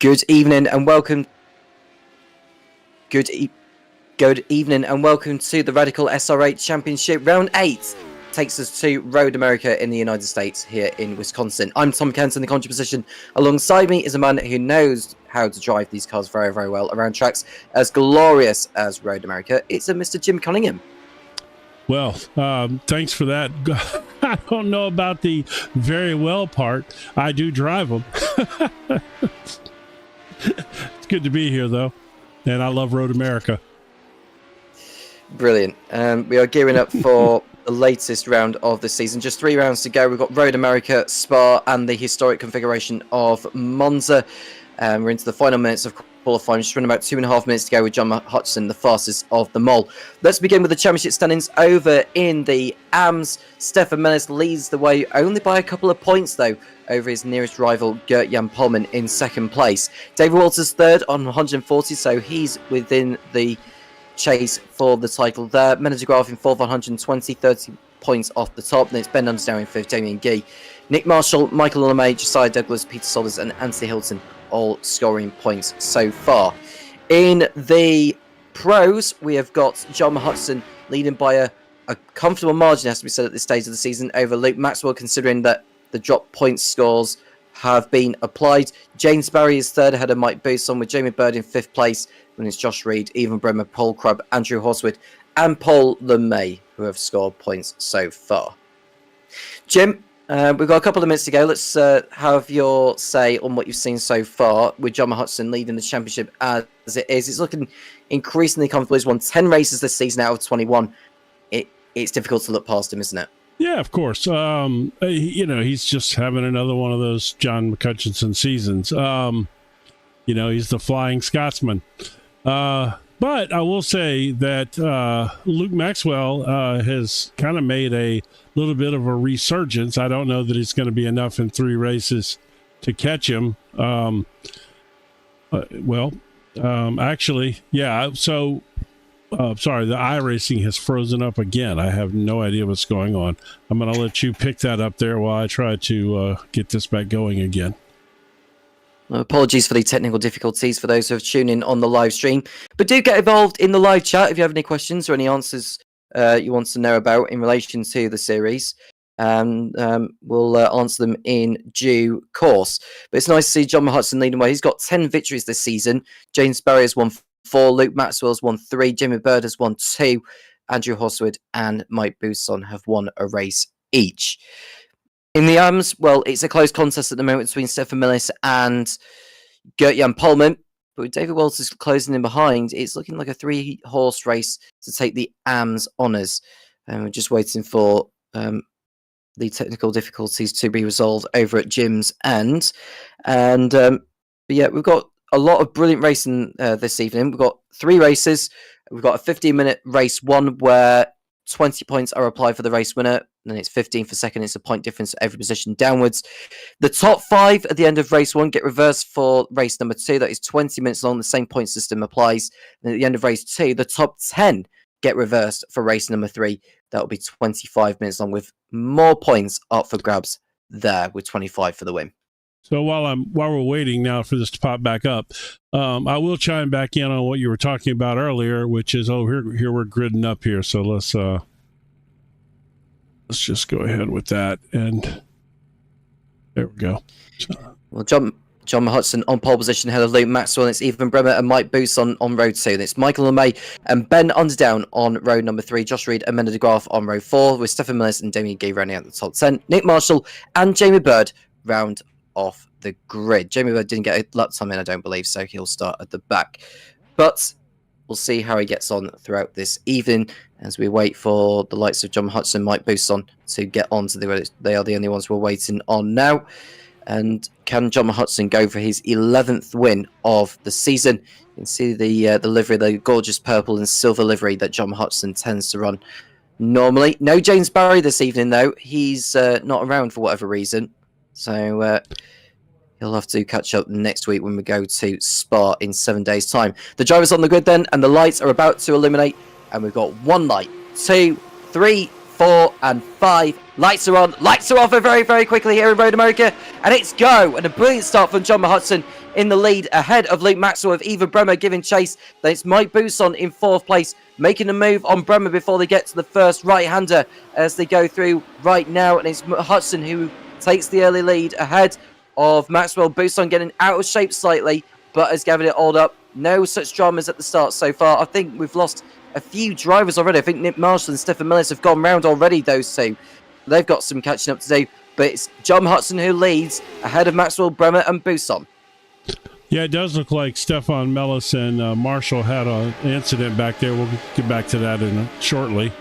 Good evening and welcome. Good evening and welcome to the Radical SR8 Championship. Round 8 takes us to Road America in the United States here in Wisconsin. I'm Tom Kent in the commentary position. Alongside me is a man who knows how to drive these cars very, very well around tracks as glorious as Road America. It's a Mr. Jim Cunningham. Well, thanks for that. I don't know about the very well part. I do drive them. It's good to be here, though, and I love Road America. Brilliant. We are gearing up for the latest round of the season. Just 3 rounds to go. We've got Road America, Spa, and the historic configuration of Monza. We're into the final minutes of qualifying. Just running about 2.5 minutes to go with John Hudson, the fastest of them all. Let's begin with the championship standings over in the AMS. Stefan Melis leads the way only by a couple of points, though, over his nearest rival, Gert-Jan Polman, in second place. David Walters third on 140, so he's within the chase for the title there. Menno de Graaf in fourth on 120, 30 points off the top. Then it's Ben Undersdown in fifth, Damien Guy, Nick Marshall, Michael LeMay, Josiah Douglas, Peter Solis, and Anthony Hilton all scoring points so far. In the pros, we have got John Hudson leading by a comfortable margin, has to be said, at this stage of the season over Luke Maxwell, considering that the drop point scores have been applied. James Barry is third ahead of Mike Bousson, with Jamie Bird in fifth place. Then it's Josh Reed, Evan Bremer, Paul Crubb, Andrew Horswood, and Paul LeMay, who have scored points so far. Jim, we've got a couple of minutes to go. Let's have your say on what you've seen so far with John Hudson leading the championship as it is. It's looking increasingly comfortable. He's won 10 races this season out of 21. It's difficult to look past him, isn't it? Yeah, of course. He's just having another one of those John McCutcheon seasons. He's the Flying Scotsman. But I will say that Luke Maxwell has kind of made a little bit of a resurgence. I don't know that it's going to be enough in 3 races to catch him. Actually, yeah. So, sorry, the iRacing has frozen up again. I have no idea what's going on. I'm going to let you pick that up there while I try to get this back going again. Apologies for the technical difficulties for those who have tuned in on the live stream. But do get involved in the live chat if you have any questions or any answers you want to know about in relation to the series. We'll answer them in due course. But it's nice to see John Hudson leading away. He's got 10 victories this season. James Barry has won 4. Luke Maxwell's won 3. Jimmy Bird has won 2. Andrew Horswood and Mike Bousson have won a race each. In the AMS, well, it's a close contest at the moment between Stefan Melis and Gert-Jan Polman. But with David Walters closing in behind, it's looking like a 3-horse race to take the AMS honours. And we're just waiting for the technical difficulties to be resolved over at Jim's end. But yeah, we've got a lot of brilliant racing this evening. We've got 3 races. We've got a 15-minute race 1 where 20 points are applied for the race winner. Then it's 15 for second. It's a point difference for every position downwards. The top 5 at the end of race 1 get reversed for race number 2. That is 20 minutes long. The same point system applies. And at the end of race 2, the top 10 get reversed for race number 3. That will be 25 minutes long, with more points up for grabs there, with 25 for the win. So while we're waiting now for this to pop back up, I will chime back in on what you were talking about earlier, which is here we're gridding up here. So let's just go ahead with that, and there we go. Well, John Hudson on pole position ahead of Luke Maxwell. It's Evan Bremer and Mike Bousson on road 2. It's Michael LeMay and Ben Undersdown on road number 3. Josh Reed and Menno de Graaf on road 4, with Stefan Melis and Damien Guy rounding out the top 10. Nick Marshall and Jamie Bird round off the grid. Jamie Bird didn't get a lap time in, I don't believe, so he'll start at the back. But we'll see how he gets on throughout this evening as we wait for the likes of John Hudson, Mike Bousson to get on to they are the only ones we're waiting on now. And can John Hudson go for his 11th win of the season? You can see the livery, the gorgeous purple and silver livery that John Hudson tends to run normally. No James Barry this evening, though. He's not around for whatever reason. So he'll have to catch up next week when we go to Spa in 7 days' time. The driver's on the grid then, and the lights are about to illuminate. And we've got 1 light, 2, 3, 4, and 5. Lights are on. Lights are off very, very quickly here in Road America. And it's go. And a brilliant start from John Hudson. in the lead ahead of Luke Maxwell with Eva Bremer giving chase. Then it's Mike Buson in 4th place, making a move on Bremer before they get to the first right-hander as they go through right now. And it's Hudson who takes the early lead ahead of Maxwell. Buson getting out of shape slightly, but has gathered it all up. No such dramas at the start so far. I think we've lost a few drivers already. I think Nick Marshall and Stefan Millis have gone round already, those two. They've got some catching up to do. But it's John Hudson who leads ahead of Maxwell, Bremer and Buson. Yeah, it does look like Stefan Mellis and Marshall had an incident back there. We'll get back to that shortly.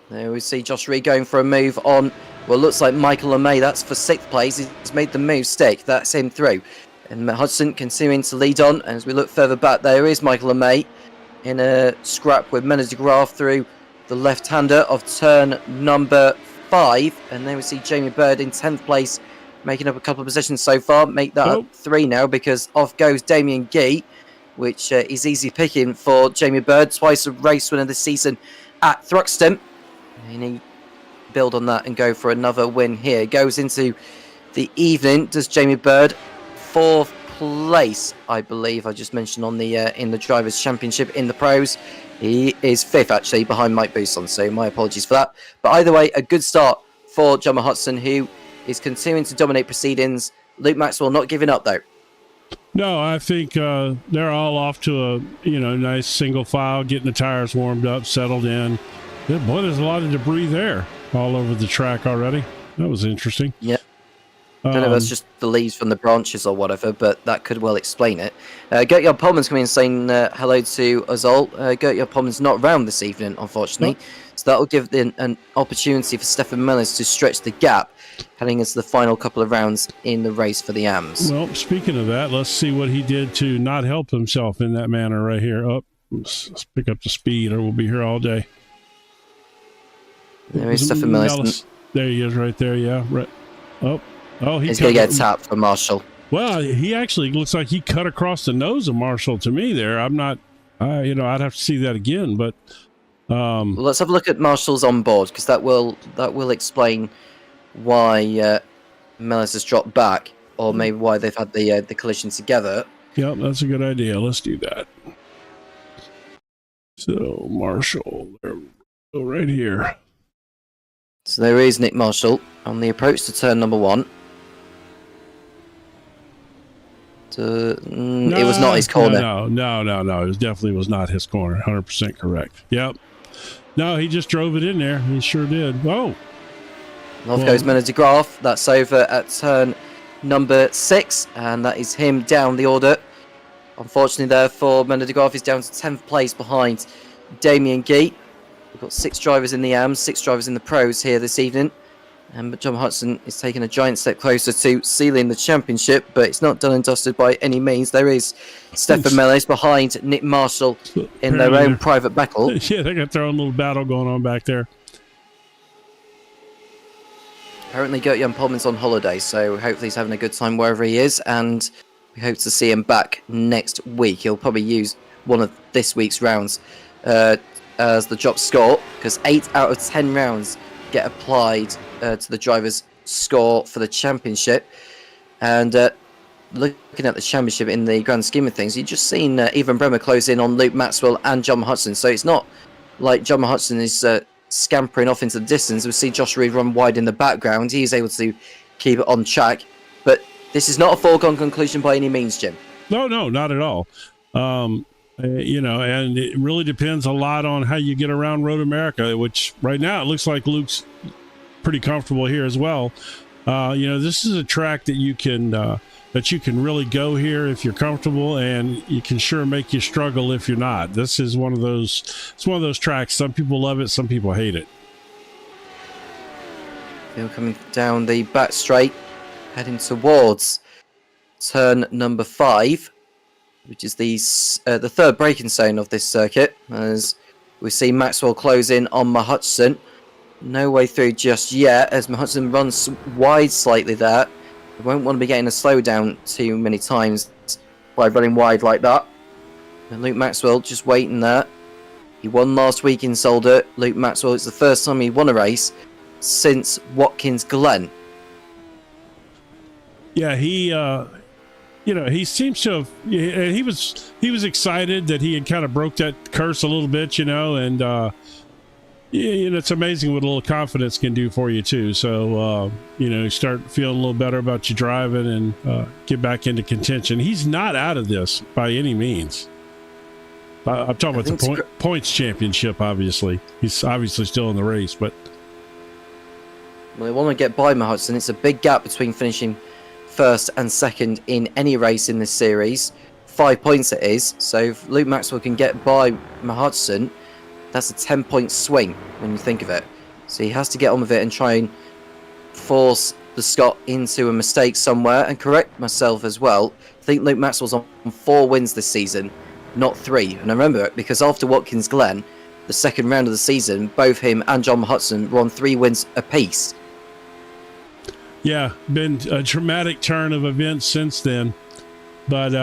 There we see Josh Reed going for a move on, well, looks like Michael LeMay. That's for 6th place. He's made the move stick. That's him through. And Hudson continuing to lead on. And as we look further back, there is Michael LeMay in a scrap with Mendes de Graaf through the left-hander of turn number 5. And then we see Jamie Bird in 10th place, making up a couple of positions so far. Make that up 3 now, because off goes Damien Gee, which is easy picking for Jamie Bird. Twice a race winner this season at Thruxton. And he build on that and go for another win here. Goes into the evening, does Jamie Bird. 4th place, I believe. I just mentioned on the in the Drivers' Championship in the pros. He is 5th, actually, behind Mike Buson. So my apologies for that. But either way, a good start for John Hudson, who is continuing to dominate proceedings. Luke Maxwell not giving up, though. No, I think they're all off to a nice single file, getting the tires warmed up, settled in. Yeah, boy, there's a lot of debris there all over the track already. That was interesting. Yeah. I don't know if that's just the leaves from the branches or whatever, but that could well explain it. Gert-Jan Polman's coming in saying hello to us all. Gert-Jan Polman's not around this evening, unfortunately. No. So that'll give an opportunity for Stefan Millis to stretch the gap, heading into the final couple of rounds in the race for the AMS. Well, speaking of that, let's see what he did to not help himself in that manner right here. Oh, let's pick up the speed, or we'll be here all day. There is Stefan Millis. There he is right there, yeah. Right. Oh, he's going to get tapped for Marshall. Well, he actually looks like he cut across the nose of Marshall to me there. I'm not, I'd have to see that again, but... Well, let's have a look at Marshall's on board, because that will explain why Millis has dropped back, or maybe why they've had the collision together. Yep, that's a good idea. Let's do that. So, Marshall, there we go, right here. So there is Nick Marshall on the approach to turn number 1. It was not his corner. No. It definitely was not his corner. 100% correct. Yep. No, he just drove it in there. He sure did. Oh. Off goes Mendes de Graaf. That's over at turn number 6, and that is him down the order. Unfortunately, therefore, Mendes de Graaf is down to 10th place behind Damien Gee. We've got 6 drivers in the AMs, 6 drivers in the pros here this evening. But John Hudson is taking a giant step closer to sealing the championship, but it's not done and dusted by any means. There is Stefan Millis behind Nick Marshall in their own private battle. Yeah, they got their own little battle going on back there. Apparently Gert-Jan Polman's on holiday, so hopefully he's having a good time wherever he is, and we hope to see him back next week. He'll probably use one of this week's rounds as the drop score, because 8 out of 10 rounds get applied to the driver's score for the championship. And looking at the championship in the grand scheme of things, you've just seen Evan Bremer close in on Luke Maxwell and John Hudson. So it's not like John Hudson is scampering off into the distance. We see Josh Reed run wide in the background. He's able to keep it on track. But this is not a foregone conclusion by any means, Jim. No, not at all. And it really depends a lot on how you get around Road America, which right now it looks like Luke's pretty comfortable here as well. This is a track that you can really go here if you're comfortable, and you can sure make you struggle if you're not. This is one of those tracks. Some people love it, some people hate it. They're coming down the back straight, heading towards turn number 5. Which is the 3rd braking zone of this circuit, as we see Maxwell close in on Hudson. No way through just yet, as Hudson runs wide slightly there. He won't want to be getting a slowdown too many times by running wide like that. And Luke Maxwell just waiting there. He won last week in Solder. Luke Maxwell, it's the first time he won a race since Watkins Glen. Yeah, he seems to have. He was excited that he had kind of broke that curse a little bit, and it's amazing what a little confidence can do for you too. So you start feeling a little better about your driving and get back into contention. He's not out of this by any means. I'm talking about the points championship. Obviously, he's obviously still in the race, but they want to get by Hudson. It's a big gap between finishing first and second in any race in this series. 5 points it is. So if Luke Maxwell can get by Hudson, that's a 10-point swing when you think of it. So he has to get on with it and try and force the Scot into a mistake somewhere, and correct myself as well. I think Luke Maxwell's on 4 wins this season, not 3. And I remember it because after Watkins Glen, the second round of the season, both him and John Hudson were on 3 wins apiece. Yeah, been a dramatic turn of events since then. But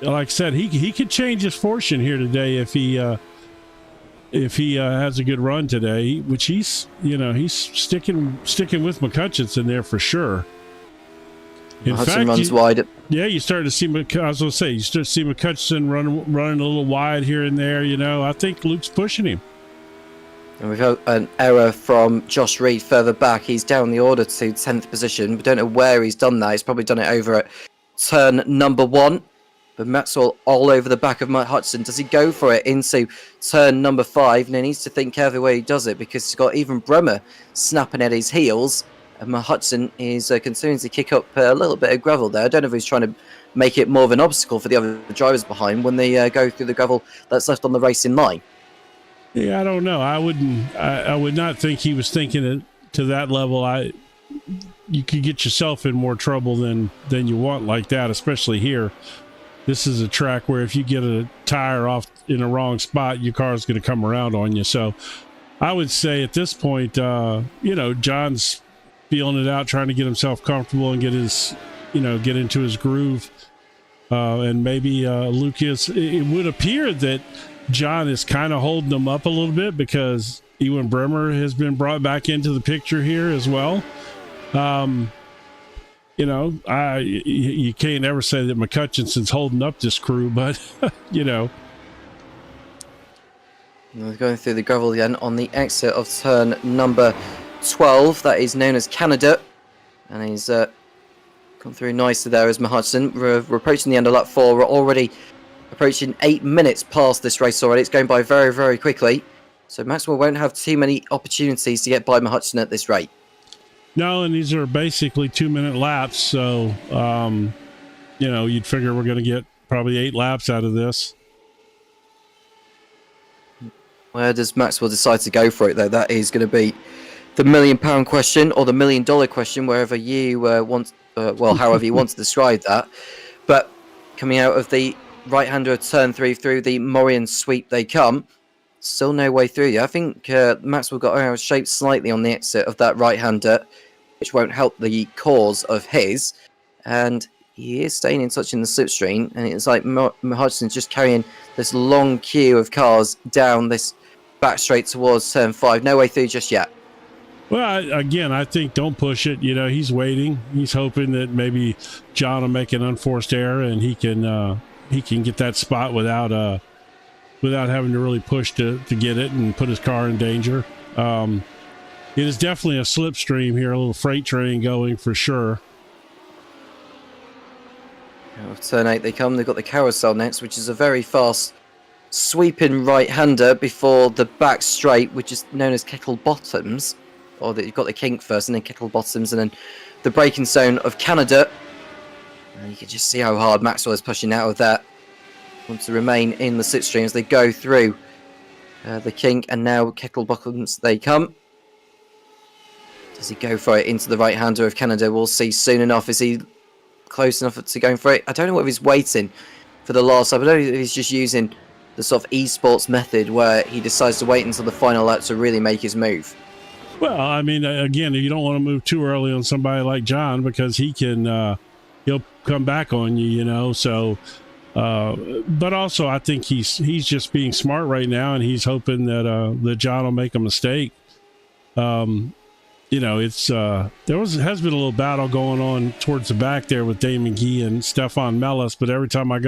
like I said, he could change his fortune here today if he has a good run today, which he's sticking with McCutcheon there for sure. In Hudson fact, runs wide. Yeah, you start to see. I was going to say, you start to see McCutcheon running a little wide here and there. I think Luke's pushing him. And we've had an error from Josh Reed further back. He's down the order to 10th position. We don't know where he's done that. He's probably done it over at turn number 1. But Maxwell all over the back of Matt Hudson. Does he go for it into turn number 5? And he needs to think carefully where he does it, because he's got even Bremer snapping at his heels. And Matt Hudson is continuing to kick up a little bit of gravel there. I don't know if he's trying to make it more of an obstacle for the other drivers behind when they go through the gravel that's left on the racing line. Yeah, I don't know. I would not think he was thinking it to that level. You could get yourself in more trouble than you want like that, especially here. This is a track where if you get a tire off in the wrong spot, your car's going to come around on you. So I would say at this point, John's feeling it out, trying to get himself comfortable and get into his groove. And maybe Lucas, it would appear that John is kind of holding them up a little bit because Ewan Bremer has been brought back into the picture here as well. You can't ever say that McCutcheon's holding up this crew, but We're going through the gravel again on the exit of turn number 12. That is known as Canada, and he's come through nicely there as Hudson. We're approaching the end of lap 4. We're already approaching 8 minutes past this race already. It's going by very, very quickly. So Maxwell won't have too many opportunities to get by Hudson at this rate. No, and these are basically 2-minute laps. So, you'd figure we're going to get probably 8 laps out of this. Where does Maxwell decide to go for it, though? That is going to be the £1 million question, or the $1 million question, wherever you want, however you want to describe that. But coming out of the right-hander of turn 3 through the Morian sweep they come. Still no way through yet. I think Maxwell got out of shape slightly on the exit of that right-hander, which won't help the cause of his. And he is staying in touch in the slipstream, and it's like Hudson's just carrying this long queue of cars down this back straight towards turn 5. No way through just yet. Well, again, I think don't push it. He's waiting. He's hoping that maybe John will make an unforced error and he can get that spot without having to really push to get it and put his car in danger. It is definitely a slipstream here, a little freight train going for sure. Out of turn 8 they come. They've got the carousel next, which is a very fast sweeping right-hander before the back straight, which is known as Kettle Bottoms. Or that you've got the kink first and then Kettle Bottoms and then the braking zone of Canada. And you can just see how hard Maxwell is pushing out of that. Wants to remain in the slipstream as they go through the kink, and now Kettle Bottoms they come. Does he go for it into the right-hander of Canada? We'll see soon enough. Is he close enough to going for it? I don't know whether he's waiting for the last lap. I don't know if he's just using the sort of esports method where he decides to wait until the final lap to really make his move. Well, I mean, again, you don't want to move too early on somebody like John because he can he'll come back on you, so but also I think he's just being smart right now, and he's hoping that John will make a mistake. it's has been a little battle going on towards the back there with Damon Gee and Stefan Mellis, but every time I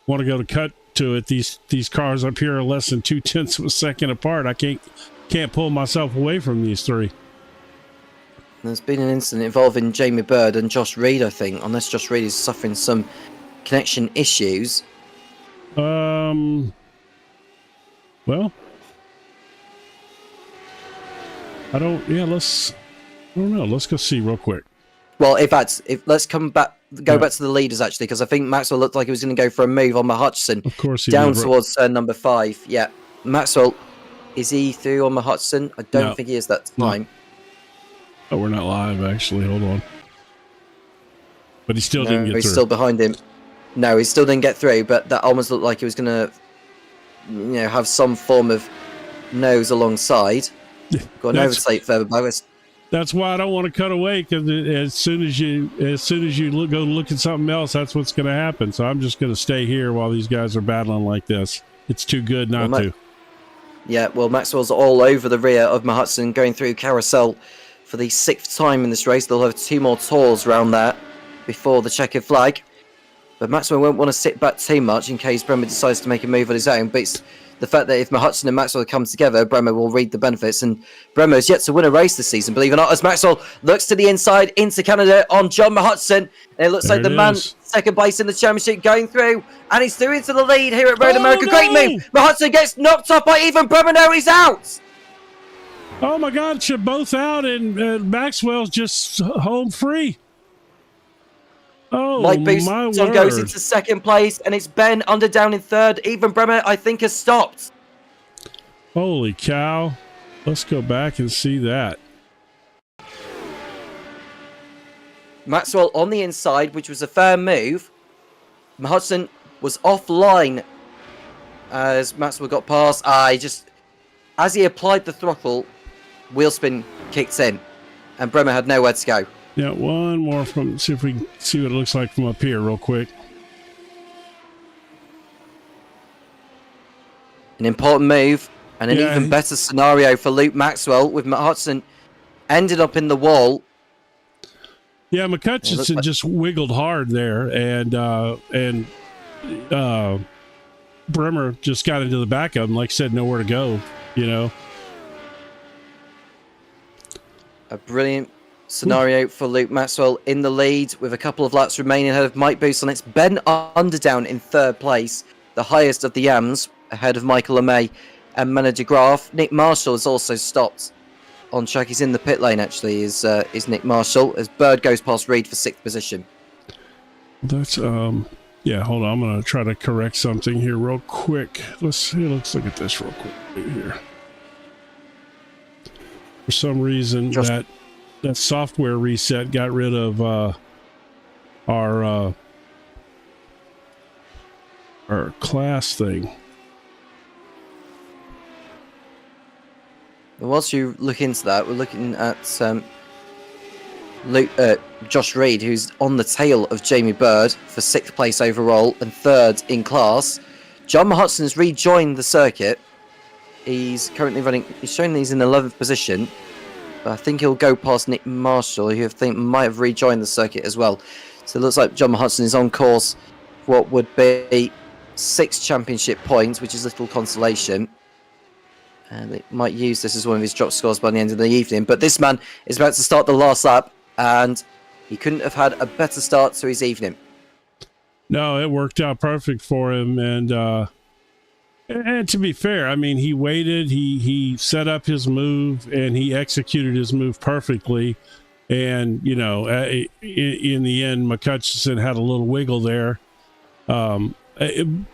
want to go to cut to it, these cars up here are less than 0.2 of a second apart. I can't pull myself away from these three. There's been an incident involving Jamie Bird and Josh Reed, I think, unless Josh Reed is suffering some connection issues. Well, I don't know. Let's go see real quick. Well, let's go back to the leaders, actually, because I think Maxwell looked like he was going to go for a move on Hutchinson. Of course he down did. Towards turn number 5. Yeah, Maxwell, is he through on Hutchinson? I don't think he is that time. No. Oh, we're not live, actually. Hold on. But he still didn't get through. He's still behind him. No, he still didn't get through, but that almost looked like he was going to, have some form of nose alongside. Got an overtake further by us. That's why I don't want to cut away, because as soon as you go look at something else, that's what's going to happen. So I'm just going to stay here while these guys are battling like this. It's too good not to. Yeah, well, Maxwell's all over the rear of Hutchinson, going through carousel for the 6th time in this race. They'll have 2 more tours around that before the checkered flag. But Maxwell won't want to sit back too much in case Bremer decides to make a move on his own. But it's the fact that if Hutchinson and Maxwell come together, Bremer will reap the benefits. And Bremer is yet to win a race this season, believe it or not, as Maxwell looks to the inside into Canada on John Hutchinson. And it looks like the man second place in the championship going through. And he's through into the lead here at Road America. No! Great move. Hutchinson gets knocked off by even Bremer. No, he's out. Oh, my God. They're both out, and Maxwell's just home free. Oh, Mike Boost my word. goes into 2nd place, and it's Ben Underdown in 3rd. Even Bremer, I think, has stopped. Holy cow. Let's go back and see that. Maxwell on the inside, which was a fair move. Hudson was offline as Maxwell got past. As he applied the throttle, wheel spin kicked in, and Bremer had nowhere to go. Yeah, one more see if we can see what it looks like from up here real quick. An important move and an even better scenario for Luke Maxwell, with Hudson ended up in the wall. Yeah, McCutcheon just wiggled hard there, and Bremer just got into the back of him, like I said, nowhere to go, A brilliant scenario for Luke Maxwell in the lead with a couple of laps remaining ahead of Mike Boost, and it's Ben Underdown in 3rd place, the highest of the Yams, ahead of Michael LeMay and Mena de Graaf. Nick Marshall has also stopped on track. He's in the pit lane, actually, is Nick Marshall, as Bird goes past Reed for 6th position. That's yeah, hold on, I'm gonna try to correct something here real quick. Let's look at this real quick here. For some reason that software reset got rid of our class thing. Whilst you look into that, we're looking at Josh Reed, who's on the tail of Jamie Bird for 6th place overall and 3rd in class. John Hudson's rejoined the circuit. He's currently running. He's showing he's in 11th position. But I think he'll go past Nick Marshall, who I think might have rejoined the circuit as well. So it looks like John Hudson is on course for what would be 6 championship points, which is little consolation. And they might use this as one of his drop scores by the end of the evening. But this man is about to start the last lap, and he couldn't have had a better start to his evening. No, it worked out perfect for him, and to be fair, I mean, he waited, he set up his move, and he executed his move perfectly. And in the end, McCutcheon had a little wiggle there,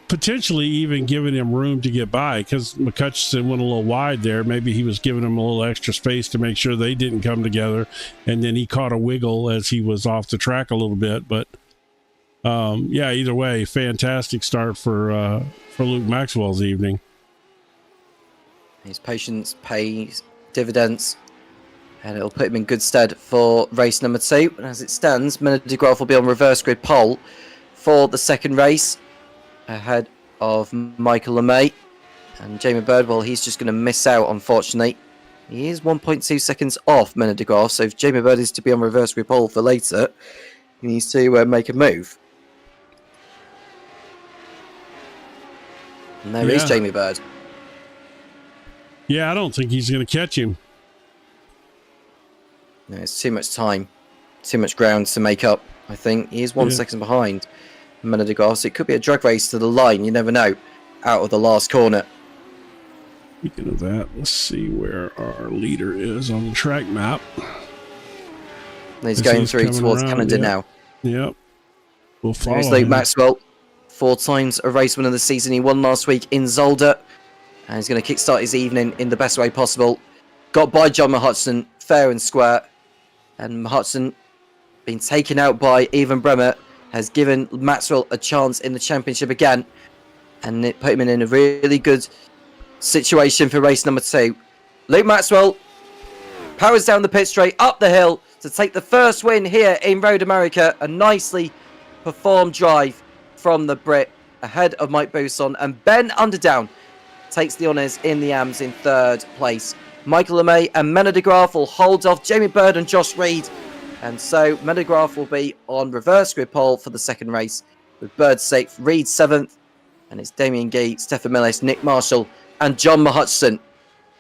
potentially even giving him room to get by, because McCutcheon went a little wide there. Maybe he was giving him a little extra space to make sure they didn't come together, and then he caught a wiggle as he was off the track a little bit. But yeah, either way, fantastic start for Luke Maxwell's evening. His patience pays dividends, and it'll put him in good stead for race number 2. And as it stands, Mena de Graaf will be on reverse grid pole for the 2nd race, ahead of Michael LeMay. And Jamie Bird, well, he's just going to miss out, unfortunately. He is 1.2 seconds off Mena de Graaf, so if Jamie Bird is to be on reverse grip pole for later, he needs to make a move. And there is Jamie Bird. Yeah, I don't think he's going to catch him. No, it's too much time. Too much ground to make up, I think. He is 1 second behind Mena de Graaf, so it could be a drag race to the line. You never know. Out of the last corner. Speaking of that, let's see where our leader is on the track map. He's going through towards Canada now. Yep. We'll follow There's Luke him. Maxwell. 4 times a race winner of the season. He won last week in Zolder. And he's going to kickstart his evening in the best way possible. Got by John Hudson, fair and square. And Hudson, being taken out by Ivan Bremer, has given Maxwell a chance in the championship again. And it put him in a really good situation for race number 2. Luke Maxwell powers down the pit straight, up the hill, to take the first win here in Road America. A nicely performed drive from the Brit, ahead of Mike Bousson. And Ben Underdown takes the honours in the AMS in 3rd place. Michael LeMay and Mena de Graaf will hold off Jamie Bird and Josh Reed. And so Mena de Graaf will be on reverse grid pole for the 2nd race, with Bird 6th, Reed 7th, and it's Damien Gee, Stefan Millis, Nick Marshall, and John Hudson,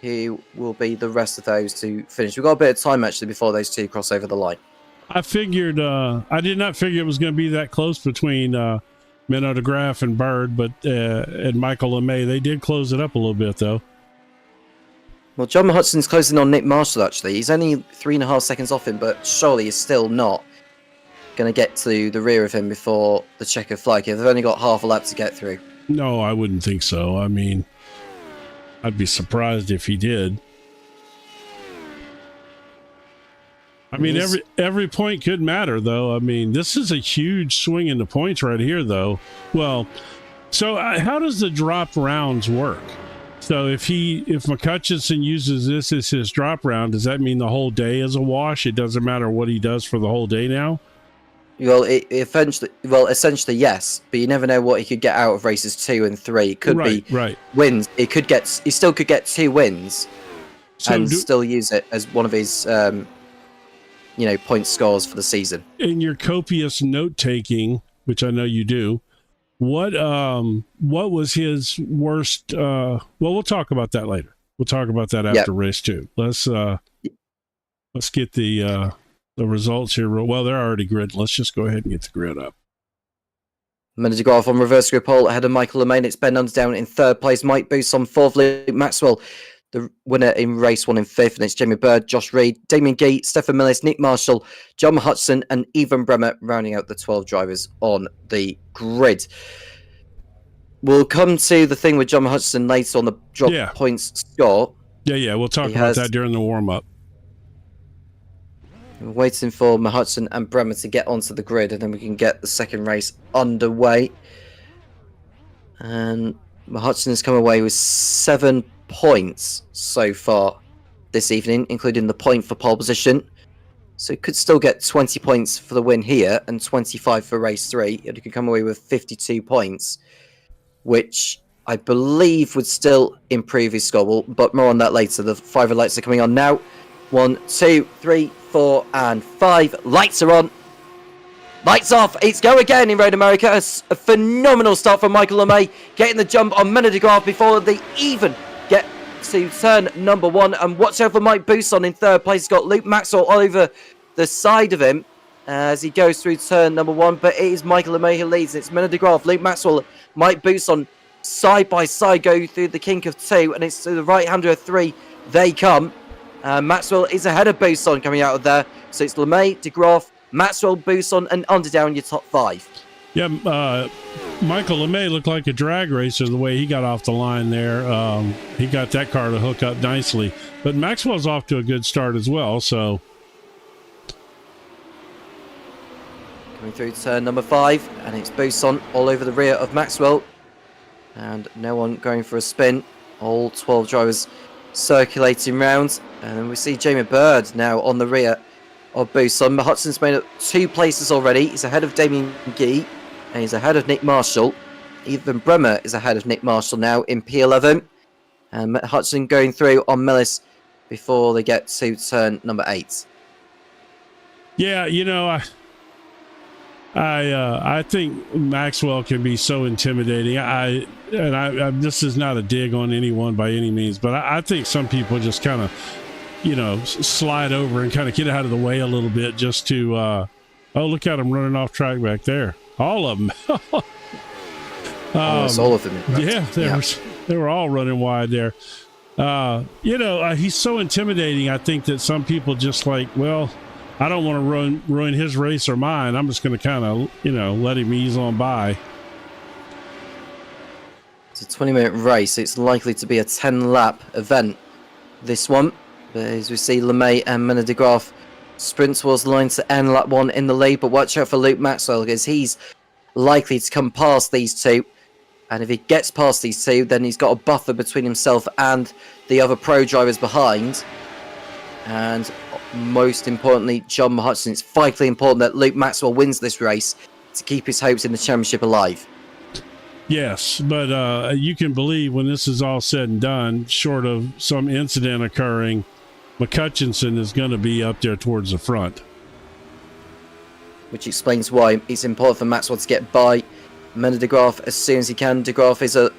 who will be the rest of those to finish. We've got a bit of time actually before those two cross over the line. I figured, I did not figure it was going to be that close between Mena de Graaf and Bird, but and Michael LeMay, they did close it up a little bit though. Well, John Hudson's closing on Nick Marshall actually. He's only 3.5 seconds off him, but surely he's still not going to get to the rear of him before the checkered flag. They've only got half a lap to get through. No, I wouldn't think so. I mean, I'd be surprised if he did. I mean, every point could matter, though. I mean, this is a huge swing in the points right here, though. Well, so how does the drop rounds work? So if McCutcheon uses this as his drop round, does that mean the whole day is a wash? It doesn't matter what he does for the whole day now? Well, essentially, yes, but you never know what he could get out of races 2 and 3. It could be wins. He still could get 2 wins, and still use it as one of his, point scores for the season. In your copious note taking, which I know you do, what was his worst? Well, we'll talk about that later. We'll talk about that after race 2. Let's get the results here. Well, they're already grid. Let's just go ahead and get the grid up. Mena de Graaf on reverse grid pole ahead of Michael LeMay. It's Ben Underdown in 3rd place. Mike Bousson 4th. Luke Maxwell, the winner in race 1 in 5th. And it's Jamie Bird, Josh Reed, Damien Gee, Stefan Millis, Nick Marshall, John Hudson, and Ivan Bremer rounding out the 12 drivers on the grid. We'll come to the thing with John Hudson later on the drop points score. Yeah. We'll talk about that during the warm-up. We're waiting for Hudson and Bremer to get onto the grid, and then we can get the 2nd race underway. And Hudson has come away with 7 points so far this evening, including the point for pole position. So he could still get 20 points for the win here and 25 for race 3. And he could come away with 52 points, which I believe would still improve his score. But more on that later. The 5 lights are coming on now. 1, 2, 3, 4, and 5. Lights are on. Lights off. It's go again in Road America. A phenomenal start from Michael LeMay, getting the jump on Mena de Graaf before they even get to turn number 1. And watch out for Mike Bousson in 3rd place. He's got Luke Maxwell all over the side of him as he goes through turn number 1. But it is Michael LeMay who leads. It's Mena de Graaf, Luke Maxwell, Mike Bousson side by side go through the kink of 2. And it's to the right hander of 3 they come. Maxwell is ahead of Bousson coming out of there. So it's LeMay, de Graaf, Maxwell, Bousson, and Underdown your top 5. Yeah, Michael LeMay looked like a drag racer the way he got off the line there. He got that car to hook up nicely. But Maxwell's off to a good start as well, so. Coming through turn number 5, and it's Bousson all over the rear of Maxwell. And no one going for a spin. All 12 drivers circulating round. And then we see Jamie Bird now on the rear of Bousson. Hudson's made up 2 places already. He's ahead of Damien Gee, and he's ahead of Nick Marshall. Even Bremer is ahead of Nick Marshall now in P11. And Hudson going through on Millis before they get to turn number 8. Yeah, I think Maxwell can be so intimidating. This is not a dig on anyone by any means, but I think some people just kind of, slide over and kind of get out of the way a little bit just to, look at them running off track back there. All of them. Almost all of them. Yeah, they were all running wide there. He's so intimidating. I think that some people just like, well, I don't want to ruin his race or mine. I'm just going to kind of, let him ease on by. It's a 20-minute race. It's likely to be a 10-lap event, this one. But as we see, LeMay and Menna de Graaf sprint towards the line to end lap 1 in the lead. But watch out for Luke Maxwell, because he's likely to come past these two. And if he gets past these two, then he's got a buffer between himself and the other pro drivers behind. And most importantly, John Hudson, it's vitally important that Luke Maxwell wins this race to keep his hopes in the championship alive. Yes, but you can believe when this is all said and done, short of some incident occurring, McCutcheon is going to be up there towards the front. Which explains why it's important for Maxwell to get by Menna de Graaf as soon as he can. De Graaf is aware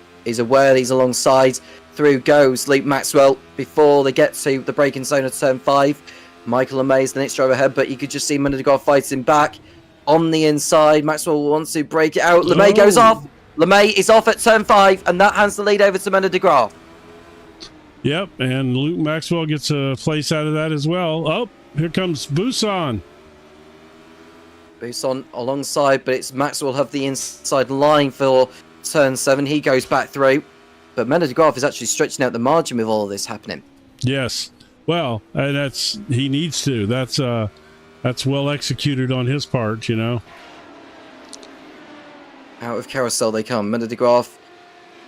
that he's alongside. Through goes Luke Maxwell before they get to the braking zone of turn 5. Michael LeMay is the next driver ahead, but you could just see Menna de Graaf fighting back on the inside. Maxwell wants to break it out. LeMay goes off. LeMay is off at turn 5, and that hands the lead over to Menna de Graaf. Yep, and Luke Maxwell gets a place out of that as well. Oh, here comes Busan. Busan alongside, but it's Maxwell have the inside line for turn 7. He goes back through. But Menna de Graaf is actually stretching out the margin with all of this happening. Yes. Well, he needs to. That's well executed on his part, Out of carousel they come. Menna de Graaf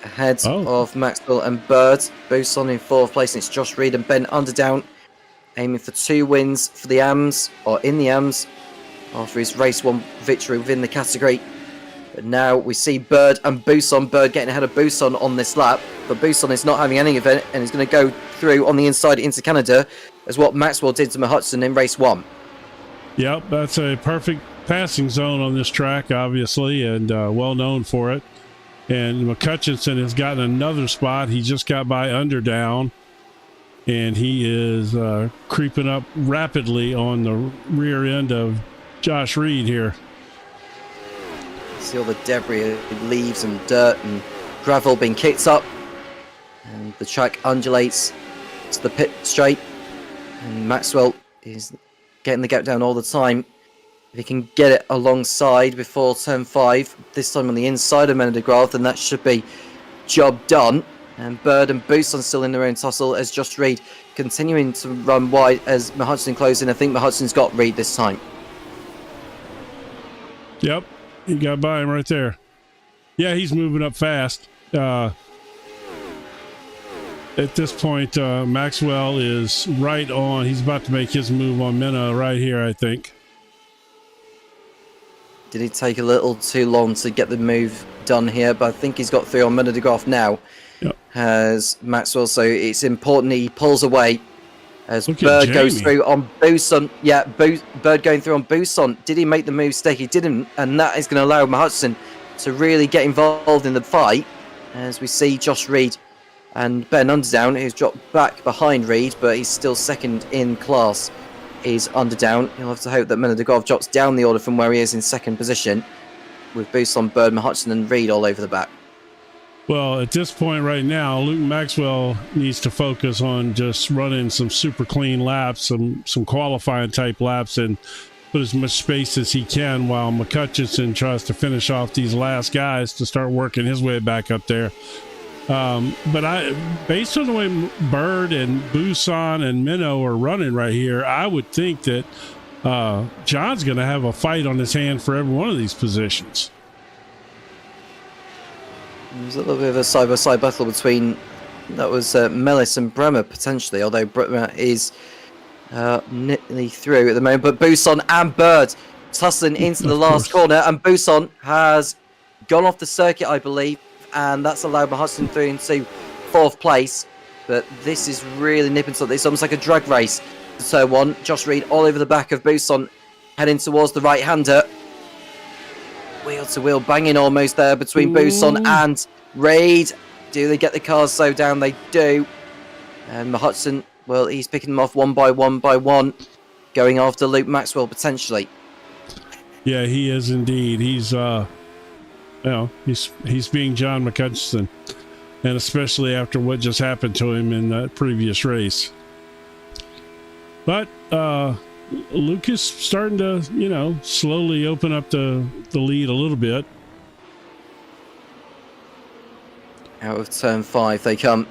ahead of Maxwell and Bird. Busan in 4th place. And it's Josh Reed and Ben Underdown aiming for 2 wins for the AMS, or in the AMS, after his race 1 victory within the category. But now we see Bird and Busan. Bird getting ahead of Busan on this lap. But Busan is not having any of it and is going to go through on the inside into Canada, as what Maxwell did to Hudson in race 1. Yep, that's a perfect passing zone on this track, obviously, and well known for it. And McCutcheon has gotten another spot. He just got by Underdown, and he is creeping up rapidly on the rear end of Josh Reed here. See all the debris, leaves and dirt and gravel being kicked up, and the track undulates to the pit straight, and Maxwell is getting the gap down all the time. If he can get it alongside before turn 5, this time on the inside of Menna de Graaf, then that should be job done. And Bird and Busan still in their own tussle as Josh Reed continuing to run wide as Hudson closes in. I think Hudson's got Reed this time. Yep. He got by him right there. Yeah, he's moving up fast. At this point, Maxwell is right on. He's about to make his move on Menna right here, I think. Did he take a little too long to get the move done here? But I think he's got through on Menna de Graaf now. Yep. As Maxwell, so it's important he pulls away. As Bird goes through on Busan. Yeah, Bird going through on Busan. Did he make the move stick? He didn't. And that is going to allow Hudson to really get involved in the fight. As we see Josh Reed and Ben Underdown, who's dropped back behind Reed, but he's still second in class, is Underdown. He'll have to hope that Menna de Graaf drops down the order from where he is in second position, with Busan, Bird, Hudson and Reed all over the back. Well, at this point right now, Luke Maxwell needs to focus on just running some super clean laps, some qualifying type laps, and put as much space as he can while McCutcheon tries to finish off these last guys to start working his way back up there. But based on the way Bird and Busan and Minnow are running right here, I would think that John's going to have a fight on his hand for every one of these positions. There's a little bit of a side-by-side battle between, that was Mellis and Bremer potentially, although Bremer is nearly through at the moment. But Busan and Bird tussling into the last corner, and Busan has gone off the circuit, I believe, and that's allowed Hudson through into 4th place. but this is really nipping something. It's almost like a drag race. So one, Josh Reed all over the back of Buson, heading towards the right-hander. Wheel to wheel banging almost there between Buson and Reed. Do they get the cars slowed down? They do. And Hudson, well, he's picking them off one by one, going after Luke Maxwell potentially. Yeah, he is indeed. He's he's being John McCutcheon, and especially after what just happened to him in that previous race. But Luke is starting to, slowly open up the lead a little bit. Out of turn 5 they come.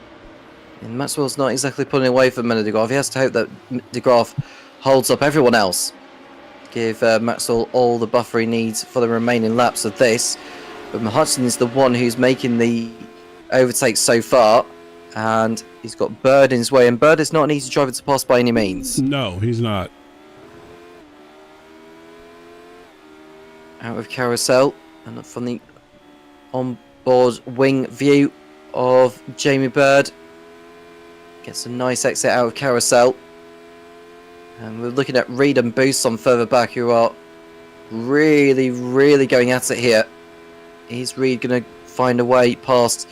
And Maxwell's not exactly pulling away from Miller de Graaf. He has to hope that de Graaf holds up everyone else. Give Maxwell all the buffer he needs for the remaining laps of this. But Hudson is the one who's making the overtake so far. And he's got Bird in his way. And Bird is not an easy driver to pass by any means. No, he's not. Out of carousel. And from the onboard wing view of Jamie Bird. Gets a nice exit out of carousel. And we're looking at Reed and Buson further back, who are really, really going at it here. Is Reed going to find a way past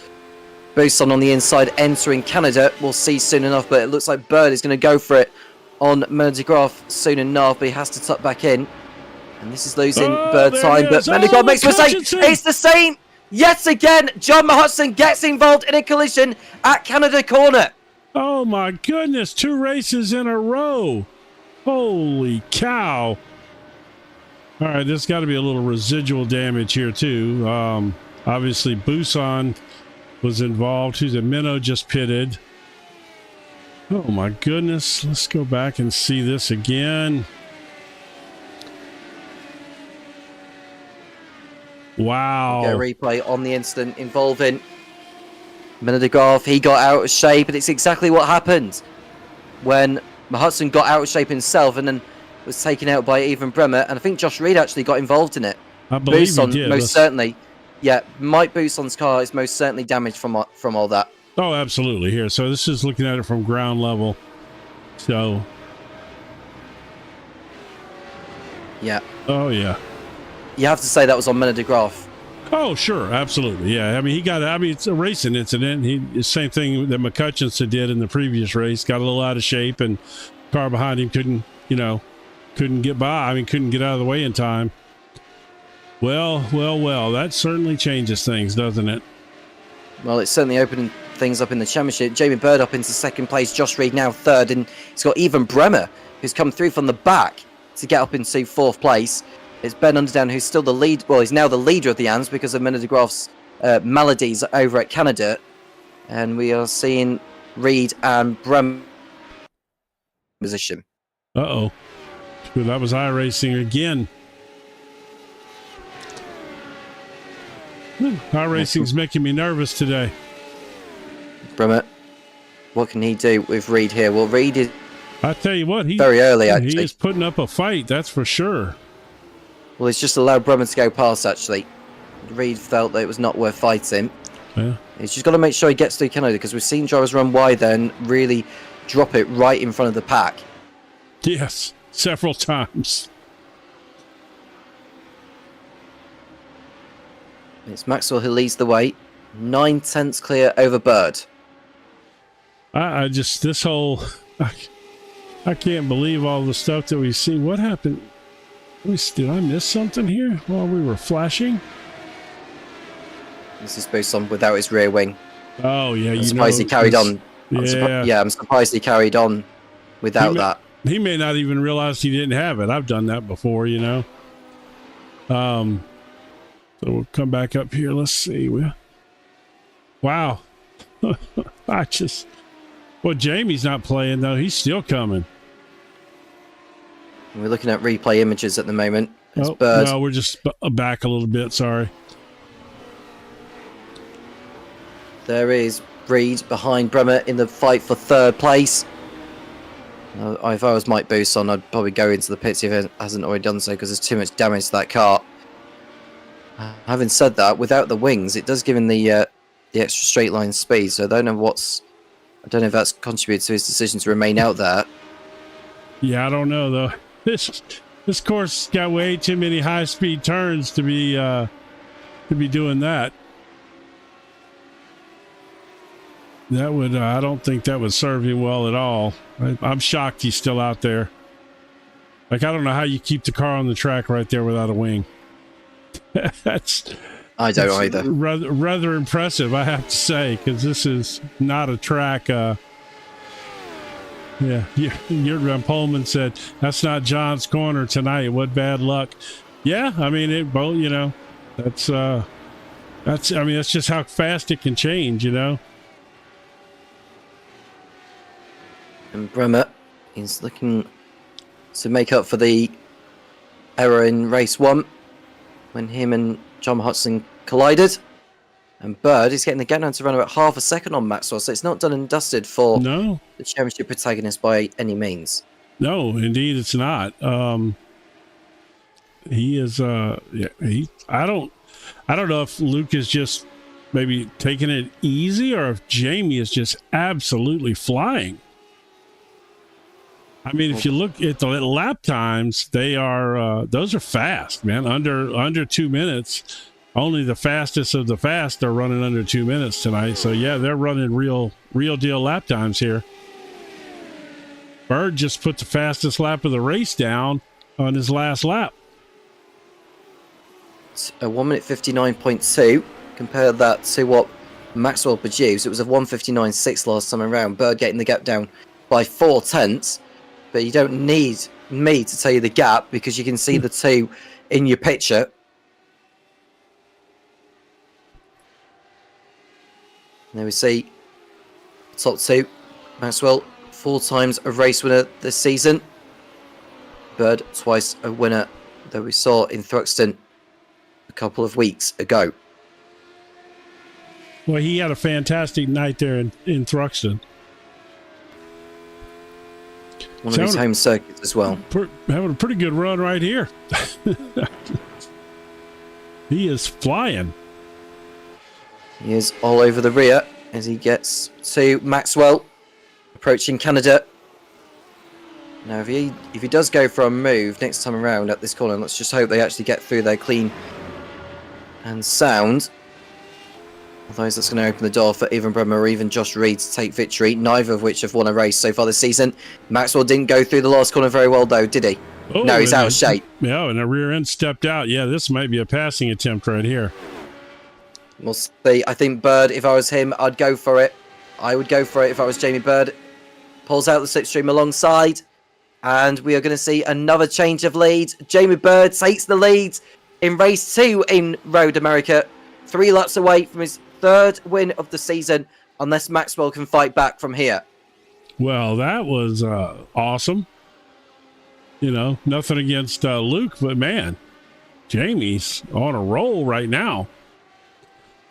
Buson on the inside, entering Canada? We'll see soon enough, but it looks like Bird is going to go for it on Miller de Graaf soon enough, but he has to tuck back in. And this is losing Bird time, but Miller de Graaf makes a mistake. It's the same yet again. John Hudson gets involved in a collision at Canada Corner. Oh my goodness, 2 races in a row. Holy cow. All right, there's got to be a little residual damage here too. Obviously Buson was involved. Who's a Minnow just pitted. Oh my goodness. Let's go back and see this again. Wow. Go replay on the incident involving Miller de Graaf. He got out of shape, and it's exactly what happened when Hudson got out of shape himself and then was taken out by Even Bremer. And I think Josh Reed actually got involved in it. I believe Buson, he did. most certainly. Yeah, Mike Buson's car is most certainly damaged from all that. Oh, absolutely. Here, so this is looking at it from ground level. So, yeah. Oh yeah. You have to say that was on Miller de Graaf. Oh, sure, absolutely, yeah. I mean, it's a racing incident. The same thing that McCutcheon did in the previous race. Got a little out of shape, and car behind him couldn't get by. I mean, couldn't get out of the way in time. Well. That certainly changes things, doesn't it? Well, it's certainly opening things up in the championship. Jamie Bird up into second place. Josh Reed now third, and he's got Even Bremer, who's come through from the back to get up into fourth place. It's Ben Underdown, who's still the lead. Well, he's now the leader of the ANS because of Miller de Graaf's maladies over at Canada. And we are seeing Reed and Bremer position. Uh-oh. That was iRacing again. iRacing's making me nervous today. Bremer, what can he do with Reed here? Well, Reed is... I tell you what, very early, actually. He is putting up a fight, that's for sure. Well, he's just allowed Bremer to go past, actually. Reed felt that it was not worth fighting. Yeah. He's just got to make sure he gets through Canada, because we've seen drivers run wide there and really drop it right in front of the pack. Yes, several times. It's Maxwell who leads the way. 9/10 clear over Bird. I just, this whole... I can't believe all the stuff that we see. What happened? Did I miss something here while we were flashing? This is Buson without his rear wing. Oh, yeah. I'm surprised he carried on. I'm surprised he carried on without that. He may not even realize he didn't have it. I've done that before, So we'll come back up here. Let's see. Wow. Well, Jamie's not playing, though. He's still coming. We're looking at replay images at the moment. No, we're just back a little bit. Sorry. There is Reed behind Bremer in the fight for third place. If I was Mike Buson, I'd probably go into the pits if he hasn't already done so, because there's too much damage to that car. Having said that, without the wings, it does give him the extra straight line speed, so I don't know what's I don't know if that's contributed to his decision to remain out there. Yeah, I don't know though. This course got way too many high-speed turns to be doing that. That would I don't think that would serve him well at all. I'm shocked he's still out there. Like, I don't know how you keep the car on the track right there without a wing. I don't either. Rather impressive, I have to say, because this is not a track. Yeah, Jurgen Pullman said that's not John's corner tonight. What bad luck. Yeah, I mean it. Both, you know, that's. I mean, that's just how fast it can change. You know. And Bremer is looking to make up for the error in race 1 when him and John Hudson collided. And Bird is getting the gap down to around about half a second on Maxwell, so it's not done and dusted for the championship protagonist by any means. No, indeed it's not. He is I don't know if Luke is just maybe taking it easy or if Jamie is just absolutely flying. I mean, if you look at the lap times, they are those are fast, man. Under 2 minutes. Only the fastest of the fast are running under 2 minutes tonight. So yeah, they're running real deal lap times here. Bird just put the fastest lap of the race down on his last lap. It's a 1 minute 59.2. Compare that to what Maxwell produced. It was a 1:59.6 last time around. Bird getting the gap down by 4/10. But you don't need me to tell you the gap because you can see the two in your picture. And there we see top two. Maxwell, 4 times a race winner this season. Bird, twice a winner that we saw in Thruxton a couple of weeks ago. Well, he had a fantastic night there in Thruxton. One of his home circuits as well. Having a pretty good run right here. He is flying. He is all over the rear as he gets to Maxwell, approaching Canada. Now, if he does go for a move next time around at this corner, let's just hope they actually get through there clean and sound. Otherwise, that's going to open the door for even Bremer or even Josh Reed to take victory, neither of which have won a race so far this season. Maxwell didn't go through the last corner very well, though, did he? Oh, no, he's out of shape. Yeah, and the rear end stepped out. Yeah, this might be a passing attempt right here. We'll see. I think Bird, if I was him, I'd go for it. I would go for it if I was Jamie Bird. Pulls out the slipstream alongside. And we are going to see another change of lead. Jamie Bird takes the lead in race 2 in Road America. 3 laps away from his 3rd win of the season, unless Maxwell can fight back from here. Well, that was awesome. You know, nothing against Luke, but man, Jamie's on a roll right now.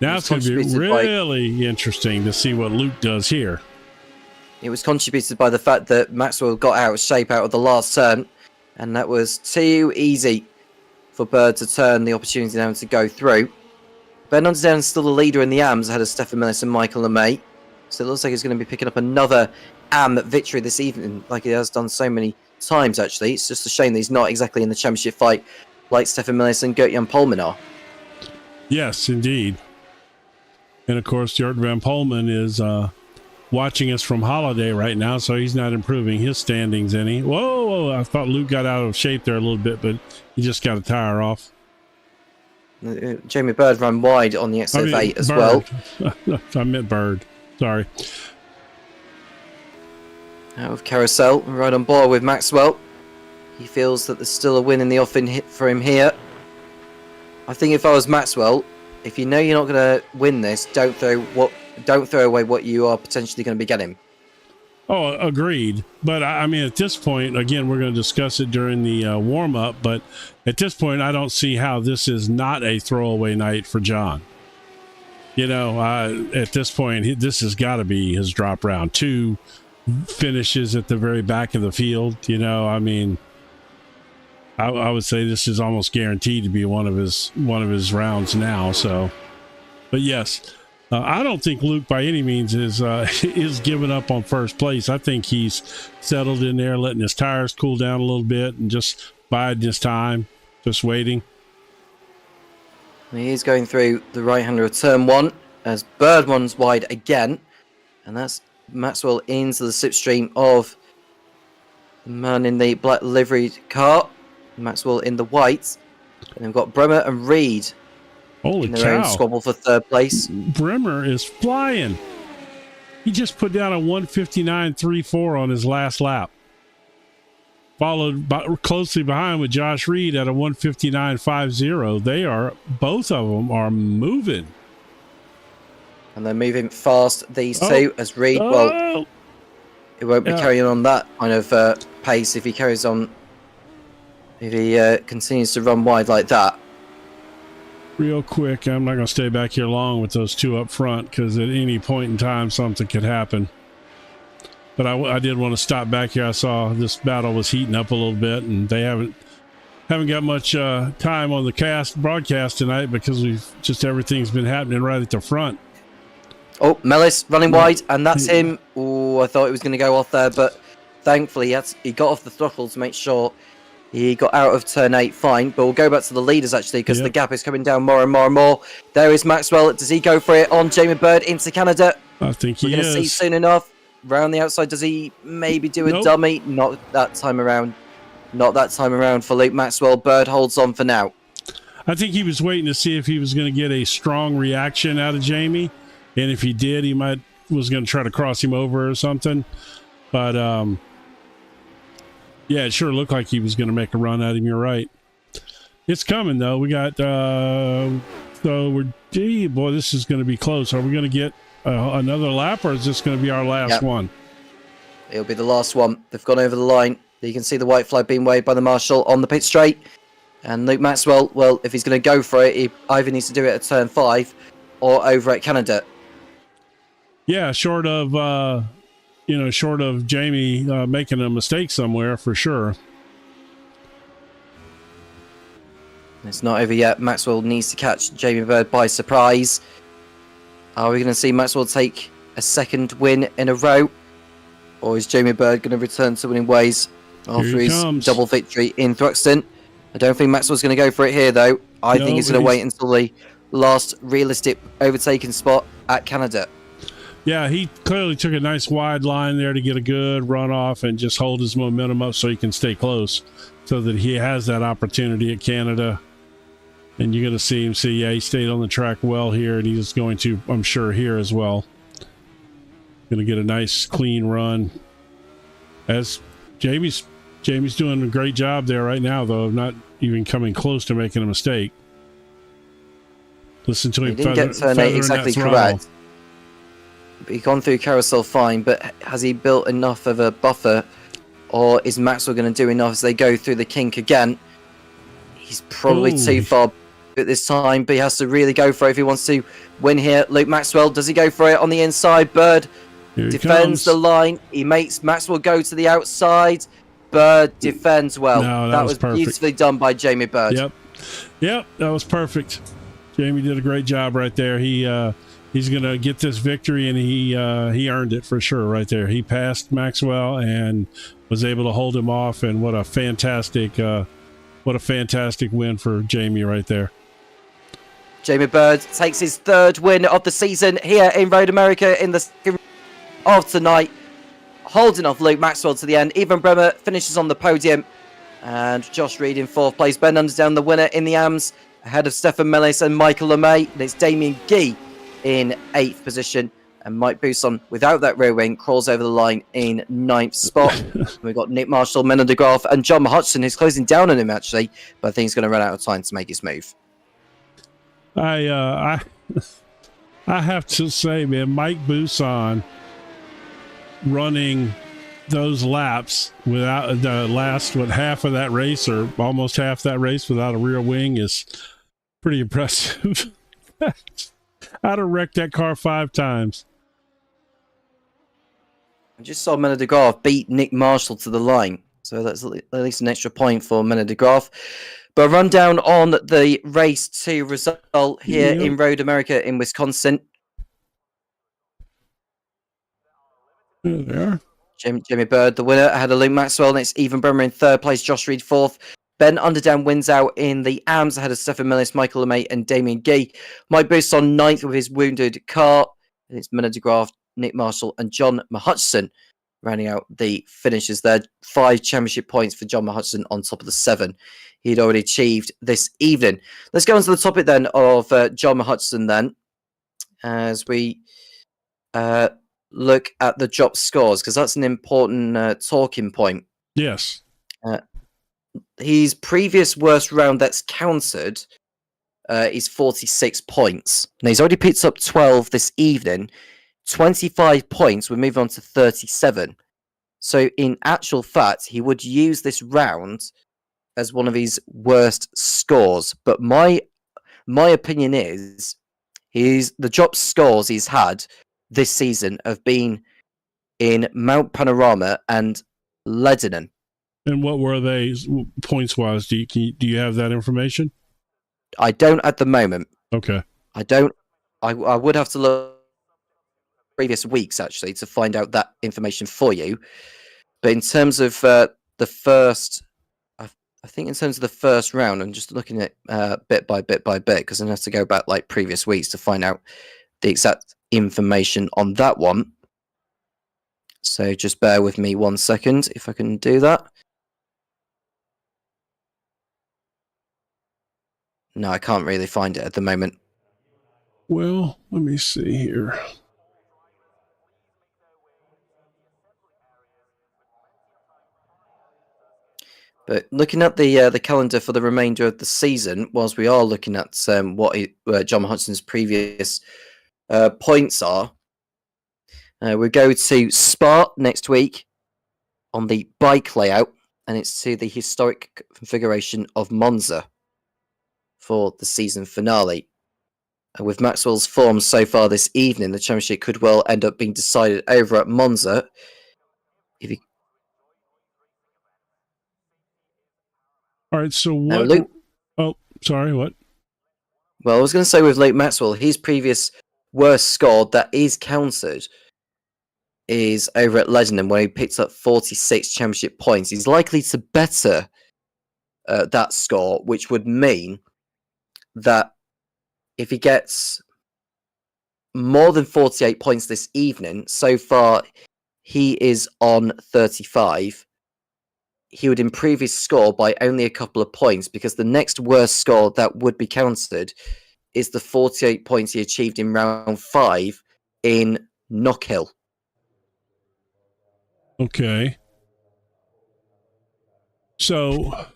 Now it's going to be really interesting to see what Luke does here. It was contributed by the fact that Maxwell got out of shape out of the last turn, and that was too easy for Bird to turn the opportunity down to go through. Ben Underdown is still the leader in the AMs ahead of Stefan Millis and Michael LeMay. So it looks like he's going to be picking up another AM victory this evening, like he has done so many times, actually. It's just a shame that he's not exactly in the championship fight like Stefan Millis and Gert-Jan Polman are. Yes, indeed. And, of course, Jörg Van Polman is watching us from holiday right now, so he's not improving his standings any. Whoa, I thought Luke got out of shape there a little bit, but he just got a tire off. Jamie Bird ran wide on the XF8 as well. I meant Bird. Sorry. Out of Carousel, right on board with Maxwell. He feels that there's still a win in the offing for him here. I think if I was Maxwell, if you know you're not going to win this, don't throw away what you are potentially going to be getting. Oh, agreed. But I mean, at this point, again, we're going to discuss it during the warm-up, but at this point, I don't see how this is not a throwaway night for John. You know, at this point, this has got to be his drop round. 2 finishes at the very back of the field. You know, I mean, I would say this is almost guaranteed to be one of his rounds now. So, but yes, I don't think Luke by any means is is giving up on first place. I think he's settled in there, letting his tires cool down a little bit and just biding his time, just waiting. He is going through the right-hander of turn 1 as Bird one's wide again. And that's Maxwell into the slipstream of the man in the black liveried car. Maxwell in the white. And we've got Bremer and Reed Holy in their own cow. squabble for third place. Bremer is flying. He just put down a 1:59.34 on his last lap. Followed closely behind with Josh Reed at a 1:59.50. Both of them are moving. And they're moving fast, these two, as Reed, well, it won't be carrying on that kind of pace if he carries on, if he continues to run wide like that. Real quick, I'm not going to stay back here long with those two up front because at any point in time something could happen. But I did want to stop back here. I saw this battle was heating up a little bit, and they haven't got much time on the broadcast tonight because everything's been happening right at the front. Oh, Mellis running wide, and that's him. Oh, I thought he was going to go off there, but thankfully he got off the throttle to make sure he got out of turn 8 fine. But we'll go back to the leaders, actually, because the gap is coming down more and more and more. There is Maxwell. Does he go for it on Jamie Bird into Canada? I think We're going to see soon enough. Round the outside, does he maybe do a dummy? Not that time around. Not that time around for Luke Maxwell. Bird holds on for now. I think he was waiting to see if he was going to get a strong reaction out of Jamie. And if he did, he was going to try to cross him over or something. But, yeah, it sure looked like he was going to make a run at him. You're right. It's coming, though. We got, boy, this is going to be close. Are we going to get another lap, or is this going to be our last one? It'll be the last one. They've gone over the line. You can see the white flag being waved by the marshal on the pit straight. And Luke Maxwell, well, if he's going to go for it, he either needs to do it at turn 5 or over at Canada. Yeah, short of Jamie making a mistake somewhere for sure. It's not over yet. Maxwell needs to catch Jamie Bird by surprise. Are we going to see Maxwell take a second win in a row? Or is Jamie Bird going to return to winning ways after his double victory in Thruxton? I don't think Maxwell's going to go for it here, though. I think he's going to wait until the last realistic overtaking spot at Canada. Yeah, he clearly took a nice wide line there to get a good runoff and just hold his momentum up so he can stay close so that he has that opportunity at Canada. And you're going to see him he stayed on the track well here, and he's going to, I'm sure, here as well. Going to get a nice, clean run. As Jamie's doing a great job there right now, though, of not even coming close to making a mistake. Listen to him. He didn't get turn 8 exactly correct. He's gone through carousel fine, but has he built enough of a buffer, or is Maxwell going to do enough as they go through the kink again? He's probably too far at this time, but he has to really go for it if he wants to win here. Luke Maxwell, does he go for it on the inside? Bird defends the line. He makes Maxwell go to the outside. Bird defends well. No, that was beautifully done by Jamie Bird. Yep, that was perfect. Jamie did a great job right there. He's going to get this victory, and he earned it for sure right there. He passed Maxwell and was able to hold him off, and what a fantastic win for Jamie right there. Jamie Bird takes his third win of the season here in Road America in the second of tonight, holding off Luke Maxwell to the end. Even Bremer finishes on the podium, and Josh Reed in 4th place. Ben Underdown the winner in the AMS, ahead of Stefan Mellis and Michael LeMay. And it's Damien Gee in 8th position, and Mike Bousson, without that rear wing, crawls over the line in 9th spot. We've got Nick Marshall, Menno de Graaf, and John Hodgson, who's closing down on him, actually, but I think he's going to run out of time to make his move. I have to say, man, Mike Bousson running those laps without the last, half of that race, or almost half that race without a rear wing is pretty impressive. I'd have wrecked that car 5 times. I just saw Menno de Graaf beat Nick Marshall to the line, so that's at least an extra point for Menno de Graaf. But a rundown on the race 2 result here in Road America in Wisconsin. There they are. Jimmy Bird, the winner, ahead of Luke Maxwell. Next, Ethan Bremer in third place. Josh Reed fourth. Ben Underdown wins out in the AMS ahead of Stefan Millis, Michael LeMay, and Damien Gee. Mike Boost on ninth with his wounded car. And it's Minna DeGraaf, Nick Marshall, and John Mahutchison rounding out the finishes there. 5 championship points for John Mahutchison on top of the 7 he'd already achieved this evening. Let's go on to the topic then of John Mahutchison then, as we look at the drop scores, because that's an important talking point. Yes. His previous worst round that's counted is 46 points. Now, he's already picked up 12 this evening. 25 points, we're moving on to 37. So, in actual fact, he would use this round as one of his worst scores. But my opinion is, the drop scores he's had this season have been in Mount Panorama and Lebanon. And what were they points wise? Do you have that information? I don't at the moment. Okay. I don't. I would have to look previous weeks actually to find out that information for you. But in terms of the first, I think in terms of the first round, I'm just looking at bit by bit because I have to go back like previous weeks to find out the exact information on that one. So just bear with me 1 second if I can do that. No, I can't really find it at the moment. Well, let me see here. But looking at the calendar for the remainder of the season, whilst we are looking at what John Hudson's previous points are, we go to Spa next week on the bike layout, and it's to the historic configuration of Monza for the season finale. With Maxwell's form so far this evening, the championship could well end up being decided over at Monza. All right, so what? Luke, sorry, what? Well, I was going to say with Luke Maxwell, his previous worst score that is counted is over at Lebanon, where he picked up 46 championship points. He's likely to better that score, which would mean that if he gets more than 48 points this evening, so far he is on 35. He would improve his score by only a couple of points, because the next worst score that would be counted is the 48 points he achieved in round 5 in Knockhill. Okay. So,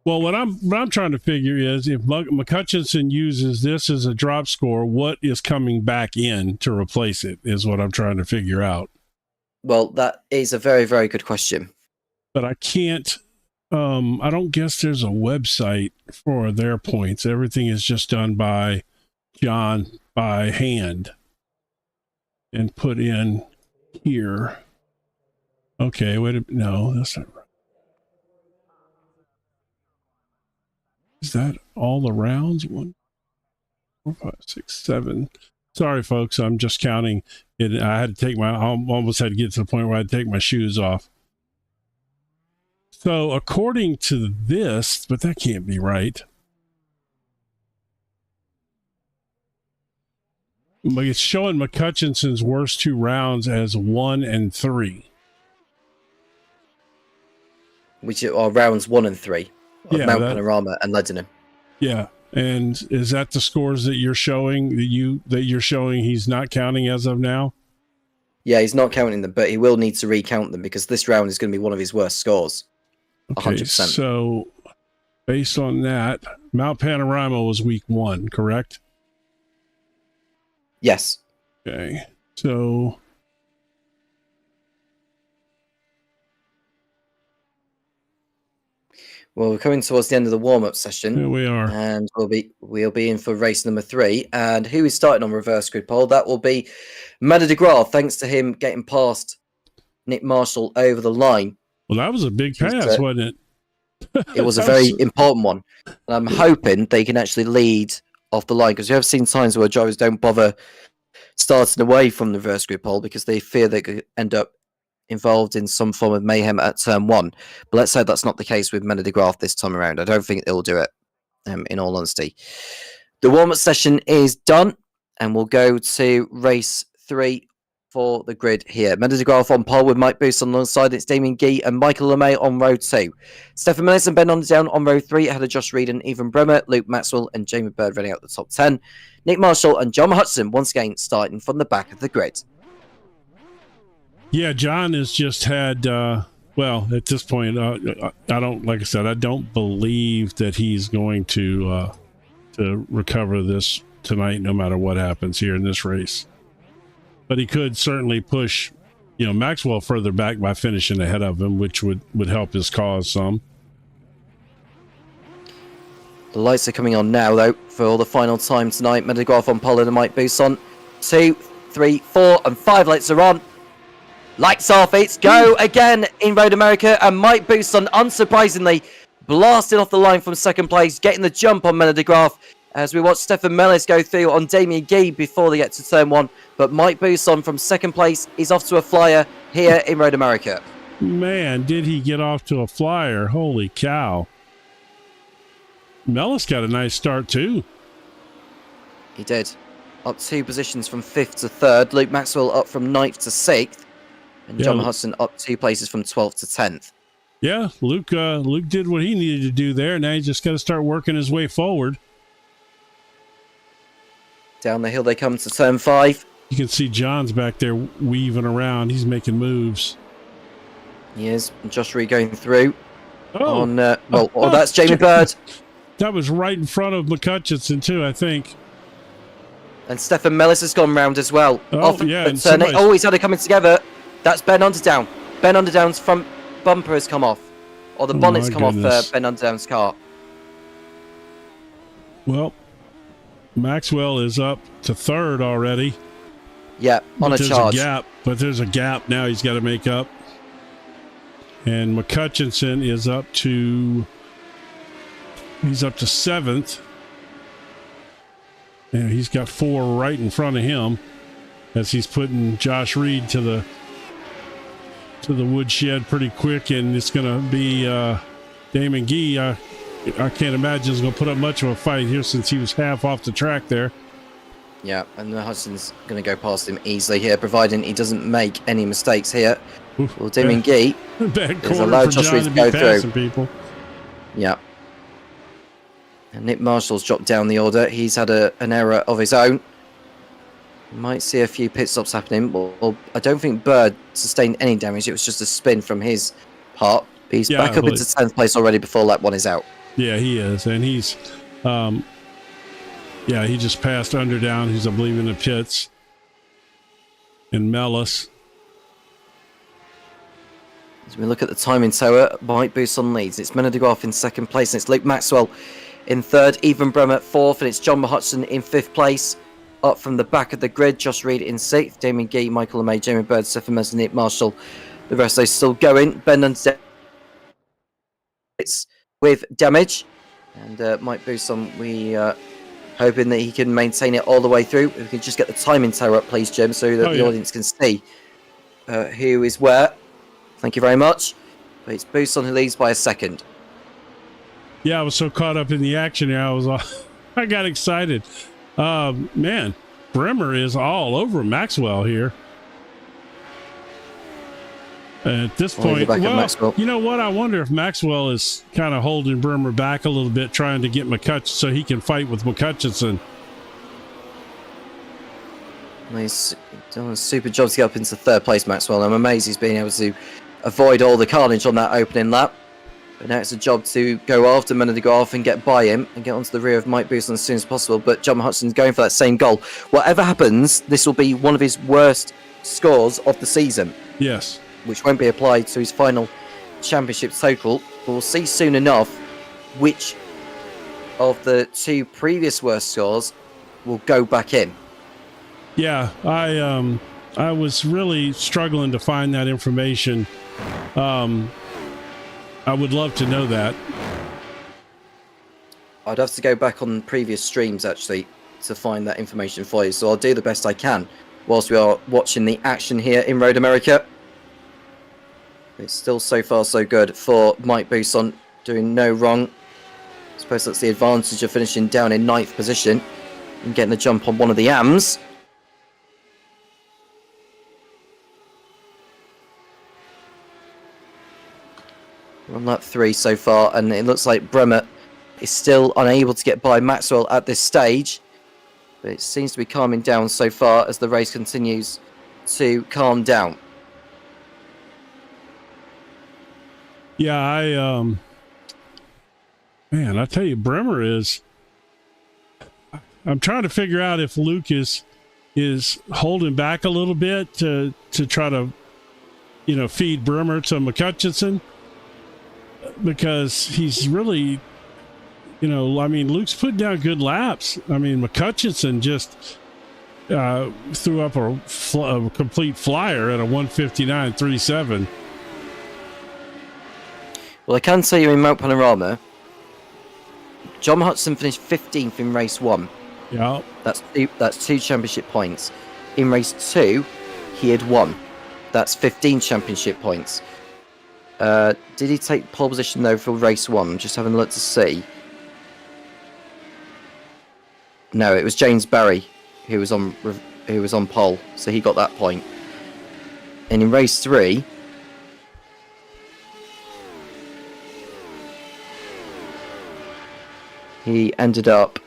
well, what I'm trying to figure is, if McCutcheon uses this as a drop score, what is coming back in to replace it is what I'm trying to figure out. Well, that is a very, very good question. But I can't, I don't guess there's a website for their points. Everything is just done by John by hand and put in here. Okay, no, that's not right. Is that all the rounds? 1, 4, 5, 6, 7. Sorry, folks, I'm just counting it. I had to I almost had to get to the point where I had to take my shoes off. So according to this, but that can't be right. Like, it's showing McCutcheon's worst 2 rounds as 1 and 3. Which are rounds 1 and 3 of Mount Panorama and Lebanon. Yeah. And is that the scores that you're showing, that you're showing he's not counting as of now? Yeah, he's not counting them, but he will need to recount them, because this round is going to be one of his worst scores. Okay, 100%. So based on that, Mount Panorama was week 1, correct? Yes. Okay, so well, we're coming towards the end of the warm-up session. Here we are, and we'll be in for race number 3. And who is starting on reverse grid pole? That will be Madde de Graaf, thanks to him getting past Nick Marshall over the line. Well, that was a big pass, wasn't it? It was a very important one. And I'm hoping they can actually lead off the line, because you have seen times where drivers don't bother starting away from the reverse grid pole because they fear they could end up involved in some form of mayhem at turn 1. But let's say that's not the case with Men of the Graph this time around. I don't think they'll do it, in all honesty. The warm-up session is done, and we'll go to race 3 for the grid here. Men of the Graph on pole with Mike Boost on alongside. It's Damien Gee and Michael LeMay on row 2. Stefan Millis and Ben Underdown on row 3 ahead of Josh Reed and Ethan Bremer, Luke Maxwell and Jamie Bird running out the top 10. Nick Marshall and John Hudson once again starting from the back of the grid. Yeah, John has just had, well, at this point, I don't, like I said, I don't believe that he's going to recover this tonight, no matter what happens here in this race. But he could certainly push, Maxwell further back by finishing ahead of him, which would help his cause some. The lights are coming on now, though, for the final time tonight. Men of the Graph on pole and Mike Boost on. 2, 3, 4, and 5 lights are on. Lights off, it's go again in Road America, and Mike Boost on, unsurprisingly, blasting off the line from second place, getting the jump on Men of the Graph, as we watch Stefan Mellis go through on Damien Gee before they get to turn 1. But Mike Bousson from second place is off to a flyer here in Road America. Man, did he get off to a flyer. Holy cow. Mellis got a nice start too. He did. Up 2 positions from 5th to 3rd. Luke Maxwell up from 9th to 6th. And John Hudson up 2 places from 12th to 10th. Yeah, Luke did what he needed to do there. Now he's just got to start working his way forward. Down the hill they come to turn 5. You can see John's back there weaving around. He's making moves. He is. And Josh Reed going through. Oh, That's Jamie Bird. That was right in front of McCutcheon too, I think. And Stefan Mellis has gone round as well. Oh, yeah. Turn 8. Oh, he's had it coming together. That's Ben Underdown. Ben Underdown's front bumper has come off. Or the bonnet's come off Ben Underdown's car. Well, Maxwell is up to 3rd already. Yeah, on a charge. There's a gap now he's got to make up. And McCutcheon is up to 7th. And he's got 4 right in front of him as he's putting Josh Reed to the woodshed pretty quick, and it's going to be Damon Gee. I can't imagine he's going to put up much of a fight here since he was half off the track there. Yeah, and Hudson's going to go past him easily here, providing he doesn't make any mistakes here. Well, Damien Gee is allowed Josh Reed to go through. People. Yeah. And Nick Marshall's dropped down the order. He's had an error of his own. Might see a few pit stops happening. Well, I don't think Bird sustained any damage. It was just a spin from his part. But he's back up into 10th place already before lap 1 is out. Yeah, he is. And he's, he just passed Underdown, who's, I believe, in the pits. And Mellis. As we look at the timing tower, Mike Bousson leads. It's Men of the Graph in 2nd place, and it's Luke Maxwell in 3rd, Ethan Bremer 4th, and it's John Hudson in 5th place. Up from the back of the grid, Josh Reed in 6th, Damien Gee, Michael LeMay, Jamie Bird, Stefan Millis, Nick Marshall. The rest of those still going. Ben Underdown with damage, and Mike Bousson, we hoping that he can maintain it all the way through. If we can just get the timing tower up, please, Jim, so that the audience can see who is where. Thank you very much. But it's Bousson who leads by a second. Yeah, I was so caught up in the action here. I got excited. Man, Bremer is all over Maxwell here. At this point, you know what? I wonder if Maxwell is kind of holding Bremer back a little bit, trying to get McCutcheon so he can fight with McCutcheon. He's done a super job to get up into 3rd place, Maxwell. I'm amazed he's been able to avoid all the carnage on that opening lap. But now it's a job to go after Men of the Graph and get by him and get onto the rear of Mike Bousson as soon as possible. But John Hudson's going for that same goal. Whatever happens, this will be one of his worst scores of the season. Yes. Which won't be applied to his final championship total. But we'll see soon enough which of the 2 previous worst scores will go back in. Yeah, I was really struggling to find that information. I would love to know that. I'd have to go back on previous streams, actually. to find that information for you. So I'll do the best I can whilst we are watching the action here in Road America. It's still so far so good for Mike Buson, doing no wrong. I suppose that's the advantage of finishing down in 9th position and getting the jump on one of the AMs. We're on lap 3 so far, and it looks like Bremer is still unable to get by Maxwell at this stage. But it seems to be calming down so far as the race continues to calm down. Yeah, man, I tell you, Bremer is. I'm trying to figure out if Luke is holding back a little bit to try to, feed Bremer to McCutcheon, because he's really, Luke's putting down good laps. I mean, McCutcheon just threw up a complete flyer at a 1:59.37. Well, I can tell you in Mount Panorama, John Hudson finished 15th in race 1. Yeah. That's 2 championship points. In race 2, he had 1. That's 15 championship points. Did he take pole position though for race 1? I'm just having a look to see. No, it was James Barry who was on pole, so he got that point. And in race 3, he ended up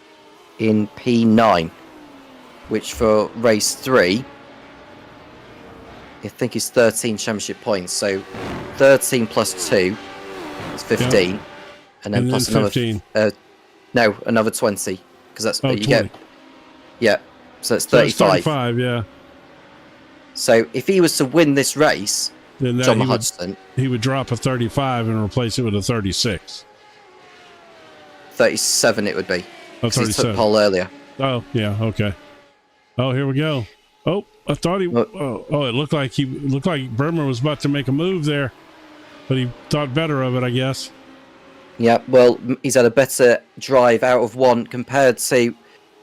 in P9, which for race 3, I think is 13 championship points. So 13 plus 2 is 15, and then plus another 15. Another 20, because that's you 20. get. Yeah, so it's 35. 35, yeah. So if he was to win this race, Then John Hudson, he would drop a 35 and replace it with a 36. 37 it would be. Oh, Because he 37. took pole earlier. Oh, yeah, okay. Oh, here we go. Oh, I thought he. Look. It looked like Bremer was about to make a move there, but he thought better of it, I guess. Yeah, well, he's had a better drive out of 1 compared to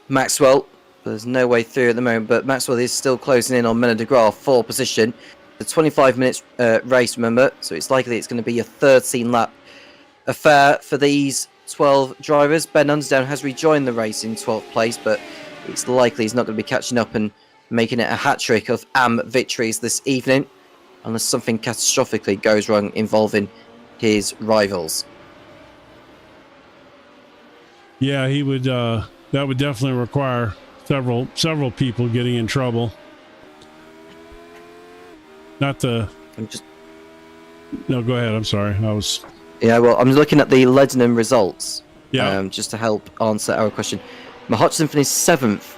Maxwell. There's no way through at the moment, but Maxwell is still closing in on Menor de Graaf for position. The 25 minutes race, remember, so it's likely it's going to be a 13-lap affair for these 12 drivers. Ben Unsdown has rejoined the race in 12th place, but it's likely he's not going to be catching up and making it a hat-trick of AM victories this evening, unless something catastrophically goes wrong involving his rivals. Yeah, he would. That would definitely require several people getting in trouble. Not the. No, go ahead. I'm sorry. Yeah, well, I'm looking at the Lebanon results. Yeah. Just to help answer our question. Hudson finished 7th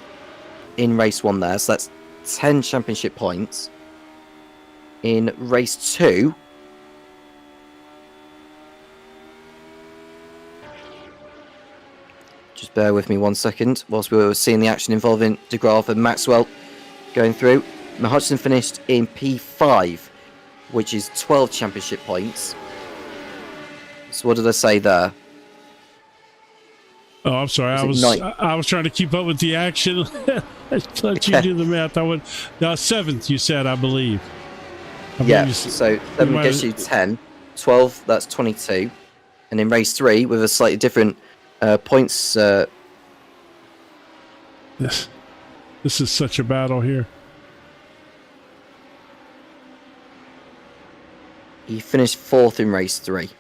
in race 1 there, so that's 10 championship points. In race 2, just bear with me 1 second whilst we were seeing the action involving de Graaf and Maxwell going through. Hudson finished in P5, which is 12 championship points. So what did I say there? Oh, I'm sorry. I was trying to keep up with the action. I thought you do the math. I went 7th. You said, I believe. So 7 gets you 10, 12. That's 22, and in race 3 with a slightly different points. This is such a battle here. He finished 4th in race 3,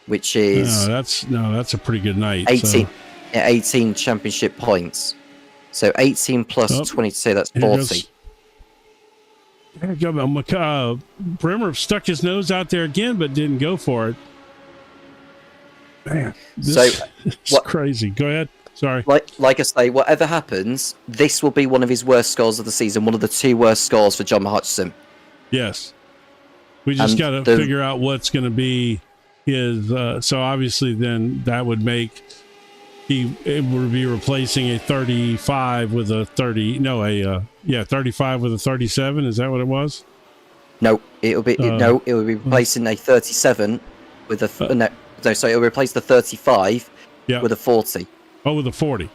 which is that's a pretty good night. 18 championship points. So 18 plus 22, that's 40. There you go. Bremer stuck his nose out there again, but didn't go for it. Man, this is crazy. Go ahead. Sorry. Like I say, whatever happens, this will be one of his worst scores of the season, one of the 2 worst scores for John Hudson. Yes. We just got to figure out what's going to be his. So obviously, then that would make it would be replacing a 35 with a 30. No, 35 with a 37. Is that what it was? No, it will be replacing a 37 with a it'll replace the 35 with a 40. Oh, with a 40.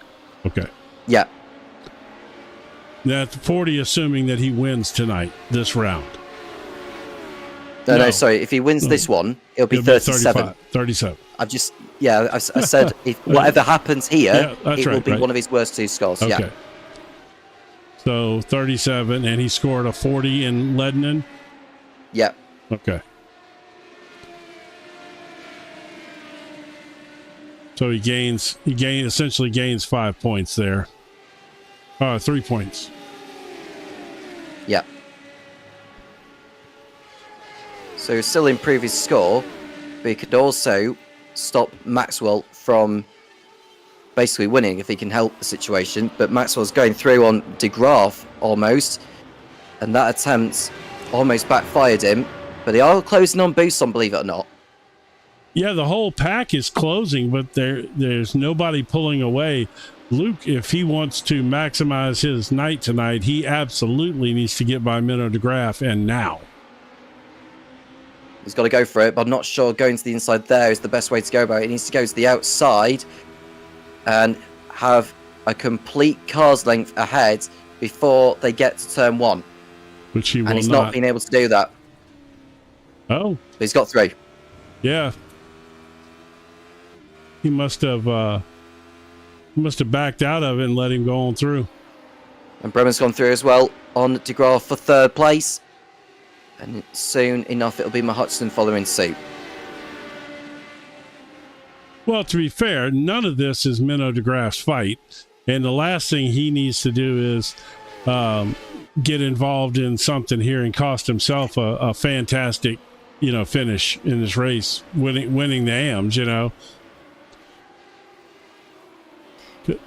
Okay. Yeah. That's 40, assuming that he wins tonight, this round. No, sorry. If he wins this one, it'll be 37. 37. I said if whatever happens here, it will be right. one of his worst 2 scores. Okay. Yeah. So 37, and he scored a 40 in Lebanon. Yeah. Okay. So he essentially gains 5 points there. 3 points. Yeah. So he'll still improve his score, but he could also stop Maxwell from basically winning if he can help the situation. But Maxwell's going through on De Graaf almost, and that attempt almost backfired him. But they are closing on Buson, believe it or not. Yeah, the whole pack is closing, but there's nobody pulling away. Luke, if he wants to maximize his night tonight, he absolutely needs to get by Menno de Graaf, and now. He's got to go for it, but I'm not sure going to the inside there is the best way to go about it. He needs to go to the outside and have a complete car's length ahead before they get to turn 1. Which he will and he's not been able to do that. Oh. But he's got through. Yeah. He must have backed out of it and let him go on through. And Bremer's gone through as well on De Graaf for 3rd place. And soon enough, it'll be Hudson following suit. Well, to be fair, none of this is Menno de Graaf's fight. And the last thing he needs to do is get involved in something here and cost himself a fantastic, finish in this race, winning the AMs,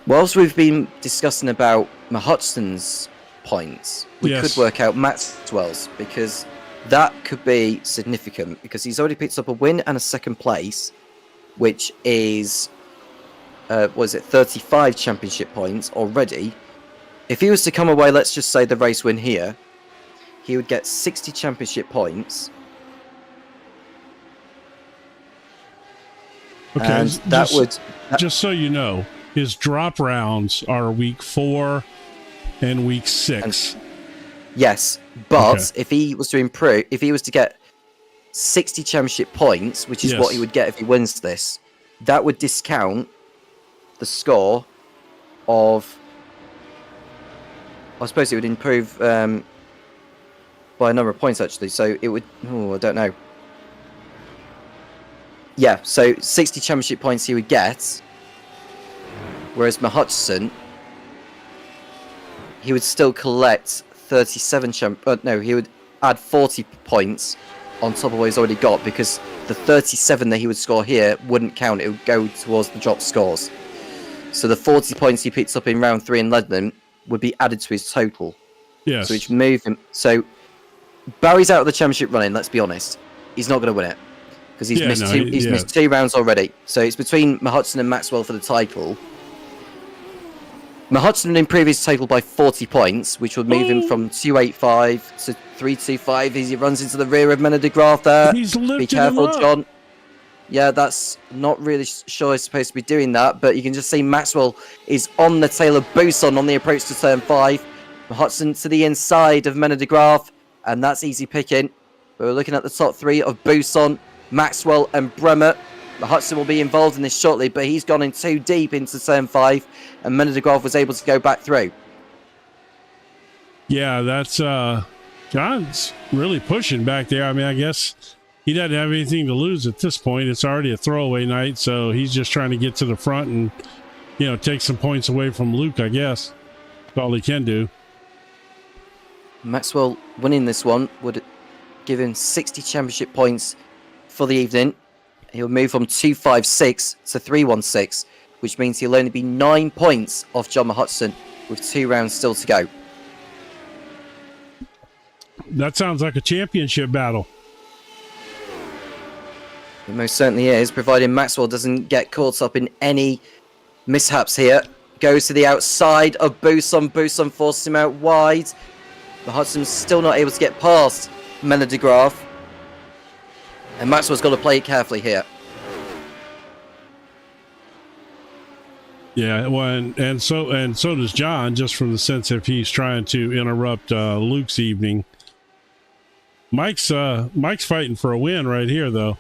Whilst we've been discussing about Hudson's points, we could work out Maxwell's, because that could be significant, because he's already picked up a win and a 2nd place, which is 35 championship points already. If he was to come away, let's just say the race win here, he would get 60 championship points. Okay, and just so you know, his drop rounds are week 4 and week 6. Yes, but if he was to improve, if he was to get 60 championship points, which is what he would get if he wins this, that would discount the score of, I suppose it would improve by a number of points actually, so it would, I don't know. Yeah, so 60 championship points he would get, whereas Hudson, he would still collect 37 he would add 40 points on top of what he's already got, because the 37 that he would score here wouldn't count. It would go towards the drop scores. So the 40 points he picks up in round 3 in Lebanon would be added to his total. Yes. So which move him. So Barry's out of the championship running, let's be honest. He's not going to win it, because he's missed 2 rounds already. So it's between Hudson and Maxwell for the title. Hudson would improve his total by 40 points, which would move him from 285 to 325 as he runs into the rear of Menno de Graaf there. He's lifting Be careful, him up. John. Yeah, that's not really sure he's supposed to be doing that, but you can just see Maxwell is on the tail of Buson on the approach to turn 5. Hudson to the inside of Menno de Graaf, and that's easy picking. But we're looking at the top 3 of Buson, Maxwell and Bremer. Hudson will be involved in this shortly, but he's gone in too deep into turn 5, and Menno de Graaf was able to go back through. Yeah, that's John's really pushing back there. I mean, I guess he doesn't have anything to lose at this point. It's already a throwaway night, so he's just trying to get to the front and, take some points away from Luke, I guess. That's all he can do. Maxwell winning this one would give him 60 championship points for the evening. He'll move from 256 to 316, which means he'll only be 9 points off John Hudson with 2 rounds still to go. That sounds like a championship battle. It most certainly is, providing Maxwell doesn't get caught up in any mishaps here. Goes to the outside of Buson. Buson forces him out wide. But Hudson's still not able to get past Menno de Graaf. And Maxwell's got to play it carefully here. Yeah, well, and so does John, just from the sense if he's trying to interrupt Luke's evening. Mike's fighting for a win right here, though.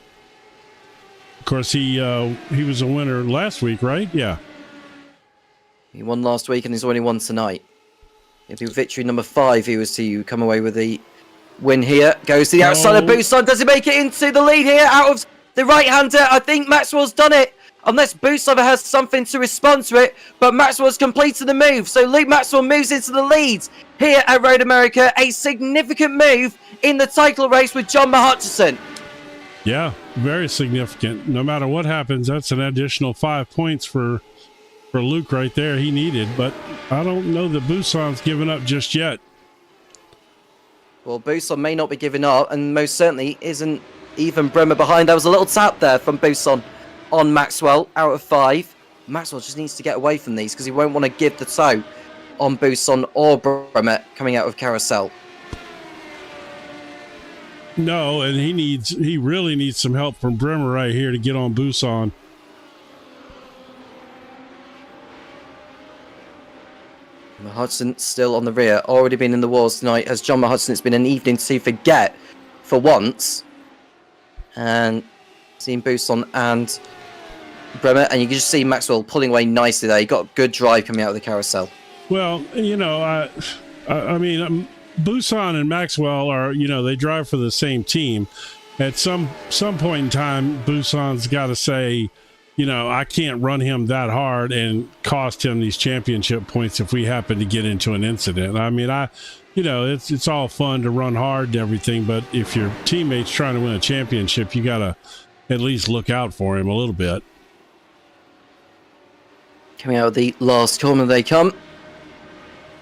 Of course, he was a winner last week, right? Yeah. He won last week and he's only won tonight. It'd be victory number 5. He was to come away with the win here. Goes to the outside of Busan. Does he make it into the lead here out of the right-hander? I think Maxwell's done it. Unless Busan has something to respond to it. But Maxwell's completed the move. So Luke Maxwell moves into the lead here at Road America. A significant move in the title race with John Hutchison. Yeah, very significant. No matter what happens, that's an additional 5 points for Luke right there. He needed, but I don't know that Busan's given up just yet. Well, Busan may not be giving up, and most certainly isn't even Bremer behind. There was a little tap there from Busan on Maxwell out of 5. Maxwell just needs to get away from these because he won't want to give the toe on Busan or Bremer coming out of Carousel. No, and he really needs some help from Bremer right here to get on Busan. Hudson still on the rear, already been in the wars tonight. As John Hudson, it's been an evening to forget for once. And seeing Busan and Bremer, and you can just see Maxwell pulling away nicely there. He got good drive coming out of the carousel. Well, you know, I mean, Busan and Maxwell are, you know, they drive for the same team. At some point in time, Busan's got to say, you know, I can't run him that hard and cost him these championship points if we happen to get into an incident. I mean, you know, it's all fun to run hard and everything, but if your teammate's trying to win a championship, you got to at least look out for him a little bit. Coming out of the last corner they come.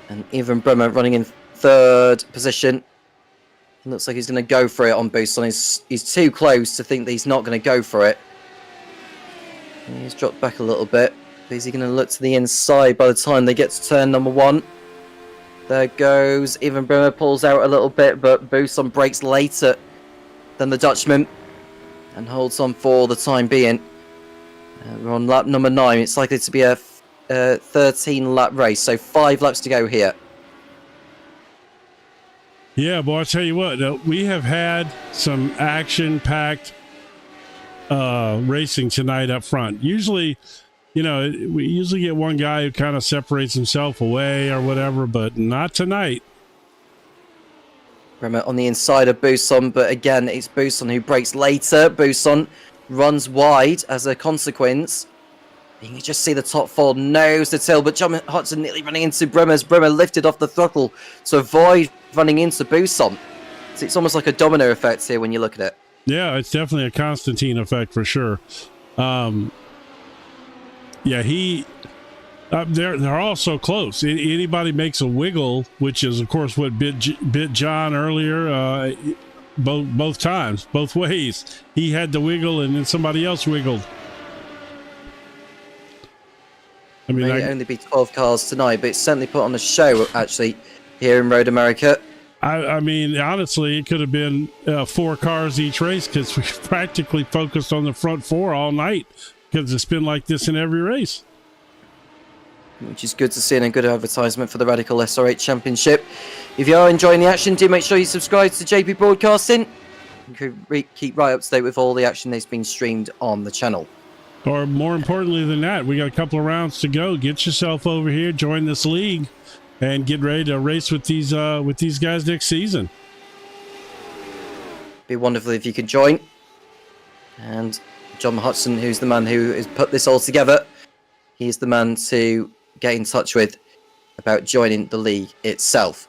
And even Bremer running in 3rd position. It looks like he's going to go for it on Busan. He's too close to think that he's not going to go for it. And he's dropped back a little bit. Is he going to look to the inside by the time they get to turn number 1? There goes. Even Bremer pulls out a little bit, but Busan breaks later than the Dutchman and holds on for the time being. We're on lap number 9. It's likely to be a 13-lap race, so 5 laps to go here. Yeah, boy, I tell you what, we have had some action-packed racing tonight up front. Usually, you know, we usually get one guy who kind of separates himself away or whatever, but not tonight. Bremer on the inside of Busan, but again, it's Busan who breaks later. Busan runs wide as a consequence. You can just see the top 4 nose to tail, but John Hudson nearly running into Bremer as Bremer lifted off the throttle to avoid running into Busan. So it's almost like a domino effect here when you look at it. Yeah, it's definitely a Constantine effect for sure. Yeah, they're all so close. Anybody makes a wiggle, which is of course what bit John earlier. Both times, both ways. He had the wiggle, and then somebody else wiggled. I mean, may only be 12 cars tonight, but it's certainly put on a show actually here in Road America. I mean, honestly, it could have been 4 cars each race because we practically focused on the front 4 all night because it's been like this in every race. Which is good to see and a good advertisement for the Radical SR8 Championship. If you are enjoying the action, do make sure you subscribe to JP Broadcasting. You can keep right up to date with all the action that's been streamed on the channel. Or more importantly than that, we got a couple of rounds to go. Get yourself over here, join this league, and get ready to race with these guys next season. Be wonderful if you could join. And John Hudson, who's the man who has put this all together, he's the man to get in touch with about joining the league itself.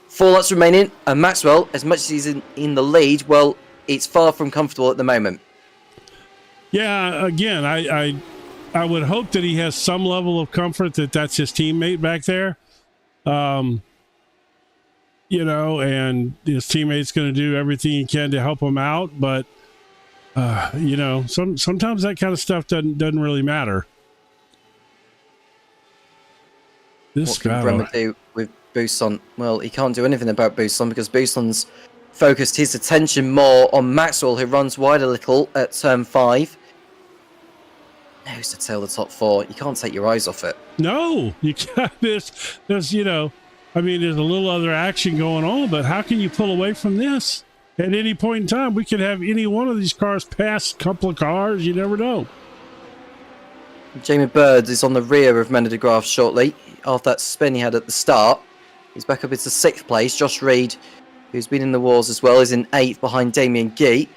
4 laps remaining, and Maxwell, as much as he's in the lead, well, it's far from comfortable at the moment. Yeah, again, I would hope that he has some level of comfort that that's his teammate back there. You know, and his teammate's going to do everything he can to help him out, but you know, sometimes that kind of stuff doesn't really matter. What can Bremer do with Busan? Well, he can't do anything about Busan because Busan's focused his attention more on Maxwell, who runs wide a little at turn 5. nose to tail the top four. You can't take your eyes off it. No, you can't. There's you know, I mean, there's a little other action going on, but how can you pull away from this? At any point in time, we could have any one of these cars pass a couple of cars. You never know. Jamie Bird is on the rear of Menna de Graaf shortly. After that spin he had at the start, he's back up into 6th place. Josh Reed, who's been in the wars as well, is in 8th behind Damien Geet.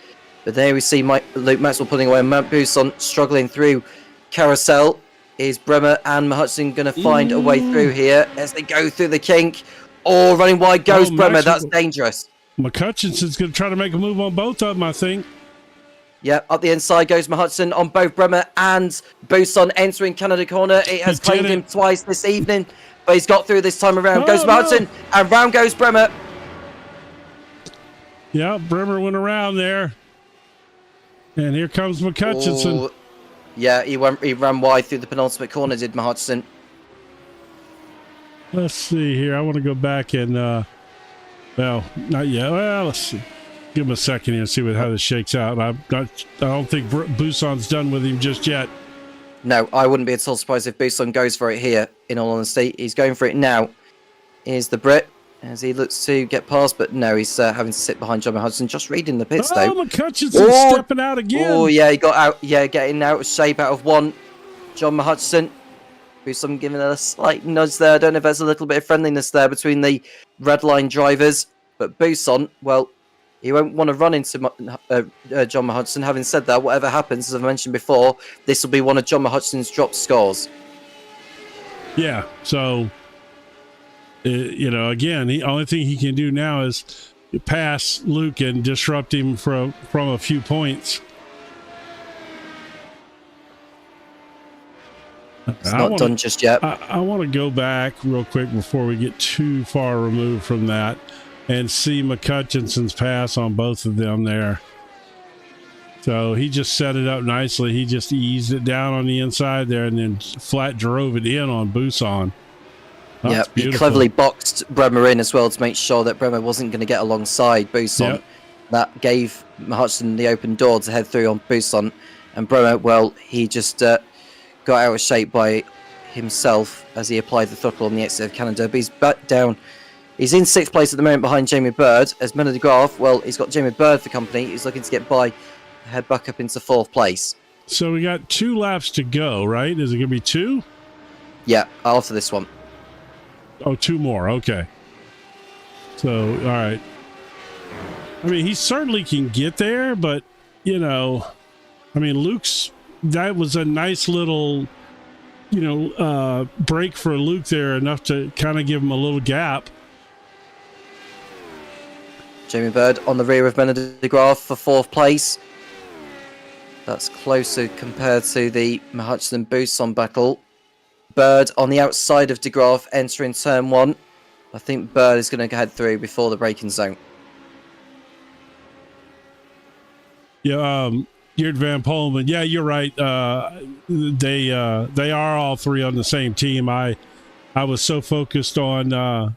But there we see Luke Maxwell putting away Matt Buson, struggling through Carousel. Is Bremer and Hudson going to find a way through here as they go through the kink? Oh, running wide goes Bremer. That's dangerous. McCutcheon's going to try to make a move on both of them, I think. Yeah, up the inside goes Mahutson on both Bremer and Buson entering Canada corner. It has claimed him twice this evening, but he's got through this time around. Goes Mahutson, and round goes Bremer. Yeah, Bremer went around there. And here comes McCutcheon. Yeah, he ran wide through the penultimate corner, did Mahutson. Let's see here. I want to go back and, well, not yet. Well, let's see. Give him a second here and see how this shakes out. I don't think Buson's done with him just yet. No, I wouldn't be at all surprised if Buson goes for it here, in all honesty. He's going for it now. Here's the Brit as he looks to get past, but no, he's having to sit behind John Hudson. Just reading the pits, though. McCutcheon's stepping out again. Oh, yeah, he got out. Yeah, getting out of shape out of one. John Hudson. Buson giving a slight nudge there. I don't know if there's a little bit of friendliness there between the red line drivers, but Buson, well, he won't want to run into John Hudson. Having said that, whatever happens, as I've mentioned before, this will be one of John Hudson's drop scores. Yeah, so, you know, again, the only thing he can do now is pass Luke and disrupt him from a few points. It's not done just yet. I want to go back real quick before we get too far removed from that and see McCutcheon's pass on both of them there. So he just set it up nicely. He just eased it down on the inside there and then flat drove it in on Buson. Yeah, he cleverly boxed Bremer in as well to make sure that Bremer wasn't going to get alongside Buson. Yep. That gave Hudson the open door to head through on Buson. And Bremer, well, he just got out of shape by himself as he applied the throttle on the exit of Canada. But he's back down. He's in 6th place at the moment behind Jamie Bird. As Menna de Graaf, well, he's got Jamie Bird for company. He's looking to get by, head back up into 4th place. So we got 2 laps to go, right? Is it going to be 2? Yeah, after this one. Oh, 2 more. Okay. So, all right. I mean, he certainly can get there, but, you know, I mean, that was a nice little, you know, break for Luke there, enough to kind of give him a little gap. Jamie Bird on the rear of Menna de Graaf for 4th place. That's closer compared to the Hudson-Buson battle. Bird on the outside of de Graaf entering turn 1. I think Bird is going to head through before the braking zone. Yeah, Geert Van Poelman. Yeah, you're right. They are all 3 on the same team. I was so focused on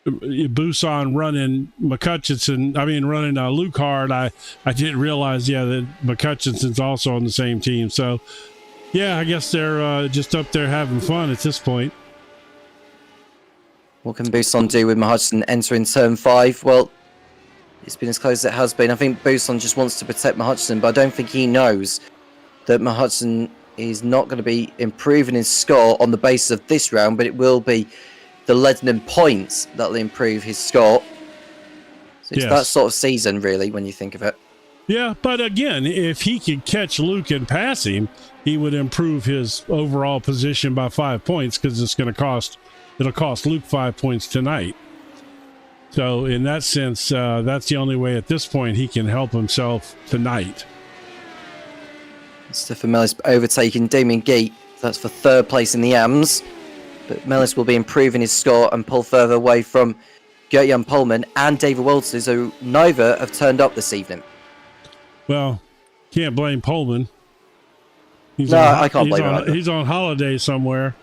Buson running running Luke hard. I didn't realize, that McCutcheon's also on the same team. So, yeah, I guess they're just up there having fun at this point. What can Buson do with Hudson entering turn 5? Well, it's been as close as it has been. I think Buson just wants to protect Hudson, but I don't think he knows that Hudson is not going to be improving his score on the basis of this round, but it will be the Leadenham points that will improve his score. So it's that sort of season, really, when you think of it. Yeah, but again, if he could catch Luke and pass him, he would improve his overall position by 5 points, because it'll cost Luke 5 points tonight. So in that sense, that's the only way at this point he can help himself tonight. Stefan Mellis overtaking Damien Geet. That's for 3rd place in the AMS. But Mellis will be improving his score and pull further away from Gert-Jan Poelman and David Walters, who neither have turned up this evening. Well, can't blame Poelman. I can't blame him. He's on holiday somewhere.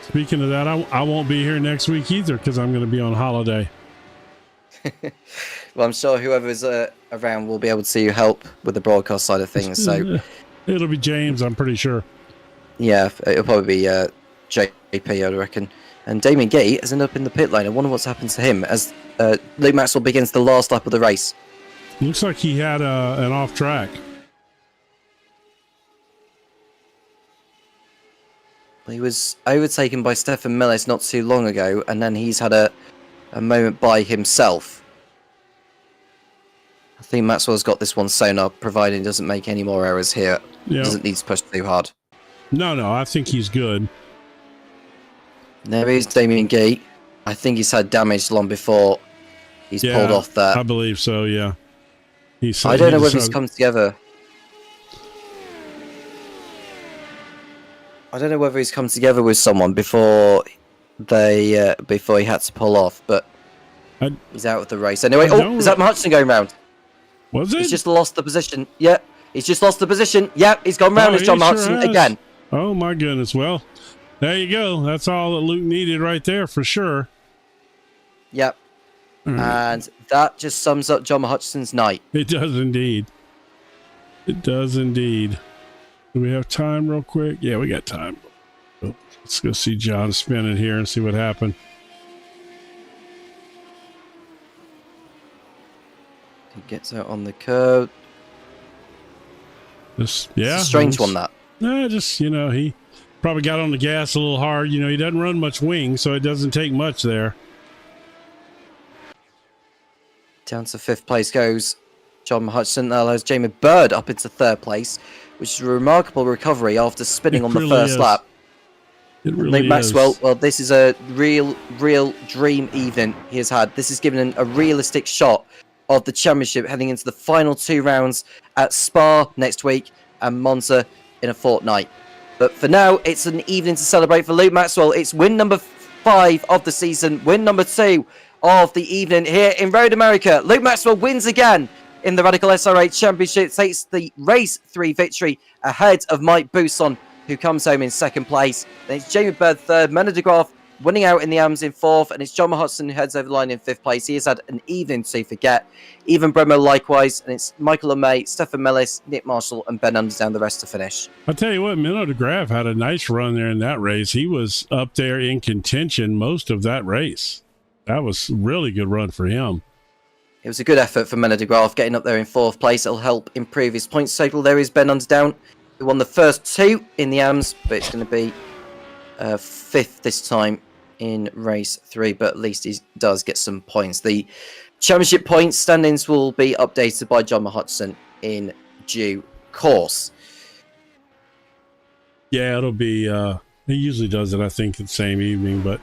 Speaking of that, I won't be here next week either, because I'm going to be on holiday. Well, I'm sure whoever is around will be able to help with the broadcast side of things. So It'll be James, I'm pretty sure. Yeah, it'll probably be JP, I reckon. And Damien Gate has ended up in the pit lane. I wonder what's happened to him as Luke Maxwell begins the last lap of the race. Looks like he had an off track. He was overtaken by Stefan Millis not too long ago, and then he's had a moment by himself. I think Maxwell's got this one sewn up, providing he doesn't make any more errors here. Yeah. Doesn't need to push too hard. No, I think he's good. There is Damien Gate. I think he's had damage long before he's pulled off that. I believe so, yeah. I don't know whether he's come together. I don't know whether he's come together with someone before he had to pull off, but he's out of the race. Anyway, is that Hudson going round? Was it? He's just lost the position. Yeah, he's just lost the position. Yeah, he's gone round as John Hudson again. Oh my goodness. Well, there you go. That's all that Luke needed right there for sure. Yep. And that just sums up John Hutchison's night. It does indeed. It does indeed. Do we have time real quick? Yeah, we got time. Let's go see John spinning here and see what happened. He gets out on the curb. It's a strange one, that. He probably got on the gas a little hard. He doesn't run much wing, so it doesn't take much there. Down to 5th place goes John Hutchison. That allows Jamie Bird up into 3rd place, which is a remarkable recovery after spinning on the first lap. It really Luke Maxwell, well, this is a real dream evening he has had. This has given him a realistic shot of the championship heading into the final 2 rounds at Spa next week and Monza in a fortnight. But for now, it's an evening to celebrate for Luke Maxwell. It's win number 5 of the season, win number 2 of the evening here in Road America. Luke Maxwell wins again in the Radical SR8 Championship, takes the race 3 victory ahead of Mike Bousson, who comes home in 2nd place. Then it's Jamie Bird 3rd, Menno de Graaf winning out in the AMS in 4th, and it's John Hudson who heads over the line in 5th place. He has had an evening to forget. Even Bremo likewise, and it's Michael LeMay, Stefan Millis, Nick Marshall, and Ben Underdown the rest to finish. I'll tell you what, Menno de Graaf had a nice run there in that race. He was up there in contention most of that race. That was a really good run for him. It was a good effort for Menno de Graaf getting up there in 4th place. It'll help improve his points total. There is Ben Underdown, who won the first 2 in the AMS, but it's going to be 5th this time in race 3, but at least he does get some points. The championship points standings will be updated by John Hudson in due course. Yeah, it'll be, he usually does it, I think, the same evening, but.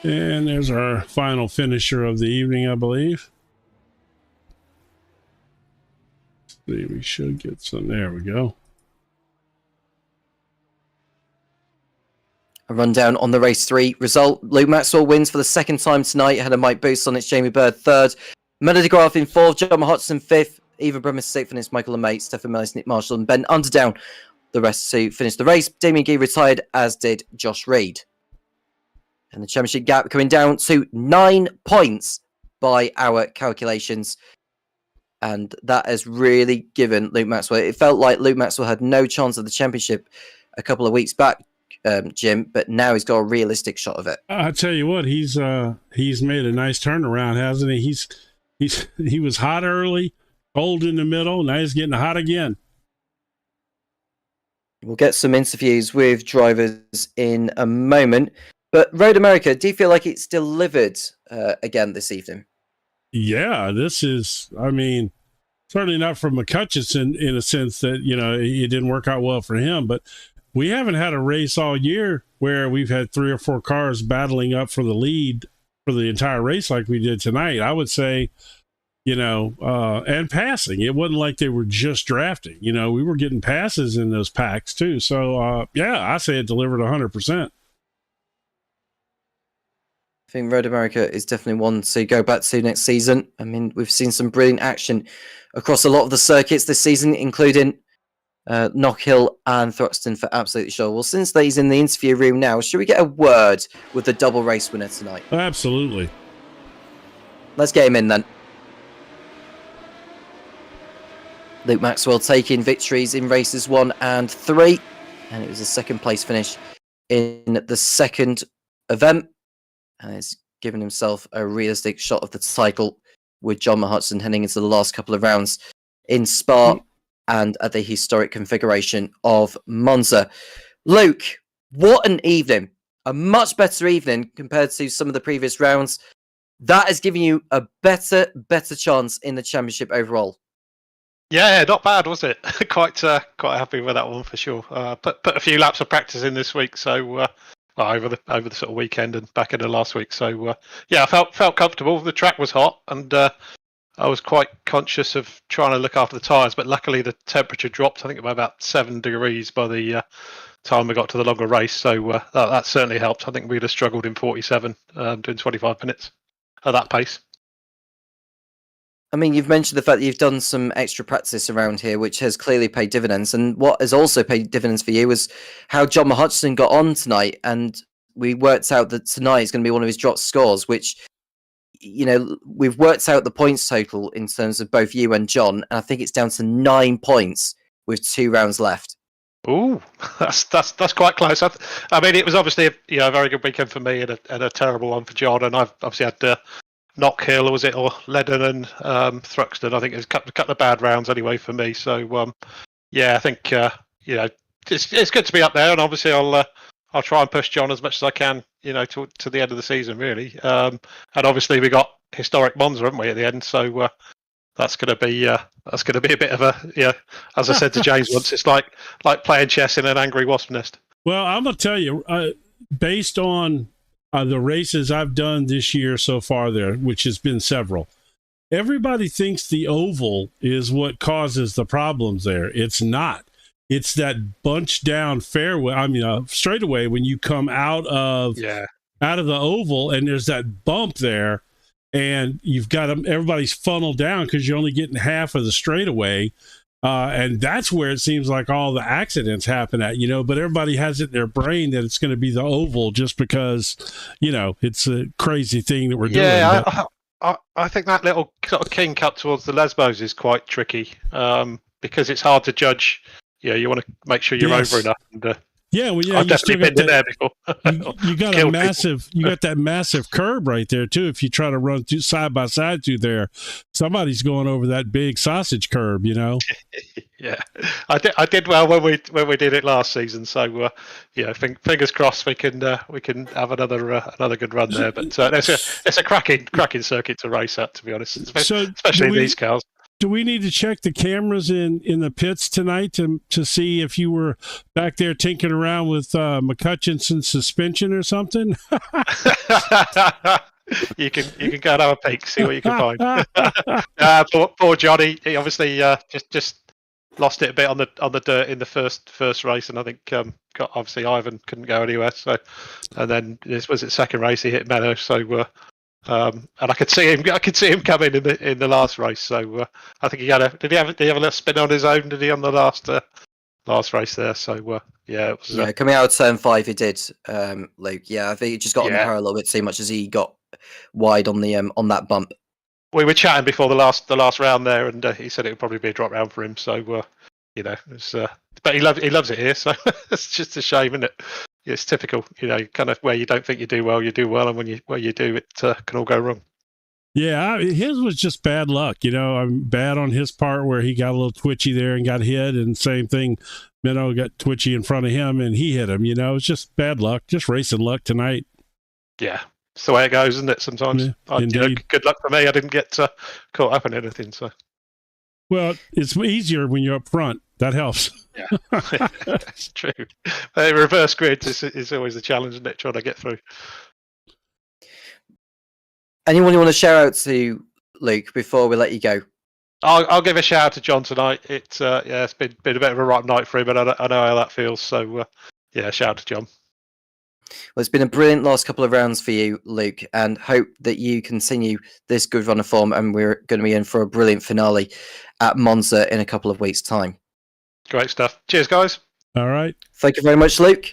And there's our final finisher of the evening, I believe. See, we should get some. There we go. A rundown on the race 3 result. Luke Maxwell wins for the 2nd time tonight ahead of Mike Bousson. It's Jamie Bird 3rd, Menno de Graaf in 4th, John Hudson 5th, Eva Bremer 6th, and it's Michael LeMay, Stefan Millis, Nick Marshall, and Ben Underdown. The rest to finish the race. Damien Gee retired, as did Josh Reed. And the championship gap coming down to 9 points by our calculations. And that has really given Luke Maxwell. It felt like Luke Maxwell had no chance of the championship a couple of weeks back, Jim, but now he's got a realistic shot of it. I tell you what, he's made a nice turnaround, hasn't he? He was hot early, cold in the middle. Now he's getting hot again. We'll get some interviews with drivers in a moment. But Road America, do you feel like it's delivered again this evening? Yeah, this is, I mean, certainly not from McCutcheon in a sense that, it didn't work out well for him, but we haven't had a race all year where we've had 3 or 4 cars battling up for the lead for the entire race like we did tonight. I would say, and passing. It wasn't like they were just drafting. We were getting passes in those packs too. So, I say it delivered 100%. I think Road America is definitely one to go back to next season. I mean, we've seen some brilliant action across a lot of the circuits this season, including Knockhill and Thruxton for absolutely sure. Well, since he's in the interview room now, should we get a word with the double race winner tonight? Absolutely. Let's get him in then. Luke Maxwell taking victories in races 1 and 3, and it was a second place finish in the second event, and it's given himself a realistic shot of the title with John Hudson heading into the last couple of rounds in Spa and at the historic configuration of Monza. Luke, what an evening! A much better evening compared to some of the previous rounds. That has given you a better chance in the championship overall. Yeah, not bad, was it? quite happy with that one for sure. Put a few laps of practice in this week, so over the sort of weekend and back into last week. So yeah, I felt comfortable. The track was hot, and I was quite conscious of trying to look after the tyres. But luckily, the temperature dropped. I think by about 7 degrees by the time we got to the longer race. So that certainly helped. I think we'd have struggled in 47 doing 25 minutes at that pace. I mean, you've mentioned the fact that you've done some extra practice around here, which has clearly paid dividends. And what has also paid dividends for you was how John Hudson got on tonight. And we worked out that tonight is going to be one of his drop scores, which, you know, we've worked out the points total in terms of both you and John. And I think it's down to 9 points with 2 rounds left. Ooh, that's quite close. I mean, it was obviously a very good weekend for me and a terrible one for John. And I've obviously had Knockhill, was it, or Ledden and Thruxton. I think it's a couple of bad rounds anyway for me. So yeah, I think it's good to be up there, and obviously I'll try and push John as much as I can, to the end of the season, really. And obviously we got historic Monza, haven't we, at the end? So that's going to be a bit of a as I said to James once, it's like playing chess in an angry wasp nest. Well, I'm gonna tell you, based on the races I've done this year so far there, which has been several, everybody thinks the oval is what causes the problems there. It's not. It's that bunch down fairway. I mean, straightaway when you come out of the oval, and there's that bump there, and you've got everybody's funneled down because you're only getting half of the straightaway. And that's where it seems like all the accidents happen at, but everybody has it in their brain that it's going to be the oval just because, it's a crazy thing that we're doing. Yeah, I think that little sort of king cut towards the Lesbos is quite tricky because it's hard to judge. You want to make sure you're over enough. And, I've definitely been there before. you got that massive curb right there too. If you try to run side by side through there, somebody's going over that big sausage curb. Yeah, I did well when we did it last season. So fingers crossed we can have another good run there. But it's a cracking circuit to race at, to be honest, especially in these cars. Do we need to check the cameras in the pits tonight to see if you were back there tinkering around with McCutcheonson's suspension or something? You can go and have a peek, see what you can find. Poor Johnny, he obviously just lost it a bit on the dirt in the first race, and I think obviously Ivan couldn't go anywhere. So, and then this was his second race, he hit Meadow. So. And I could see him coming in the last race. So I think did he have a little spin on his own? Did he on the last race there? So it was coming out of turn 5, he did. Luke, I think he just got on the car a little bit too much as he got wide on the on that bump. We were chatting before the last round there, and he said it would probably be a drop round for him. So it's, but he loves it here. So it's just a shame, isn't it? It's typical, kind of where you don't think you do well, and where you do, it can all go wrong. Yeah, his was just bad luck, bad on his part where he got a little twitchy there and got hit, and same thing, Minnow got twitchy in front of him and he hit him, it's just bad luck, just racing luck tonight. Yeah, it's the way it goes, isn't it, sometimes? Yeah, good luck for me, I didn't get caught up in anything, so. Well, it's easier when you're up front. That helps. Yeah, that's true. Reverse grid is always the challenge, isn't it? Trying to get through. Anyone you want to shout out to, Luke, before we let you go? I'll give a shout out to John tonight. It's been a bit of a rotten night for him, but I know how that feels. So shout out to John. Well, it's been a brilliant last couple of rounds for you, Luke, and hope that you continue this good run of form, and we're going to be in for a brilliant finale at Monza in a couple of weeks' time. Great stuff. Cheers, guys. All right. Thank you very much, Luke.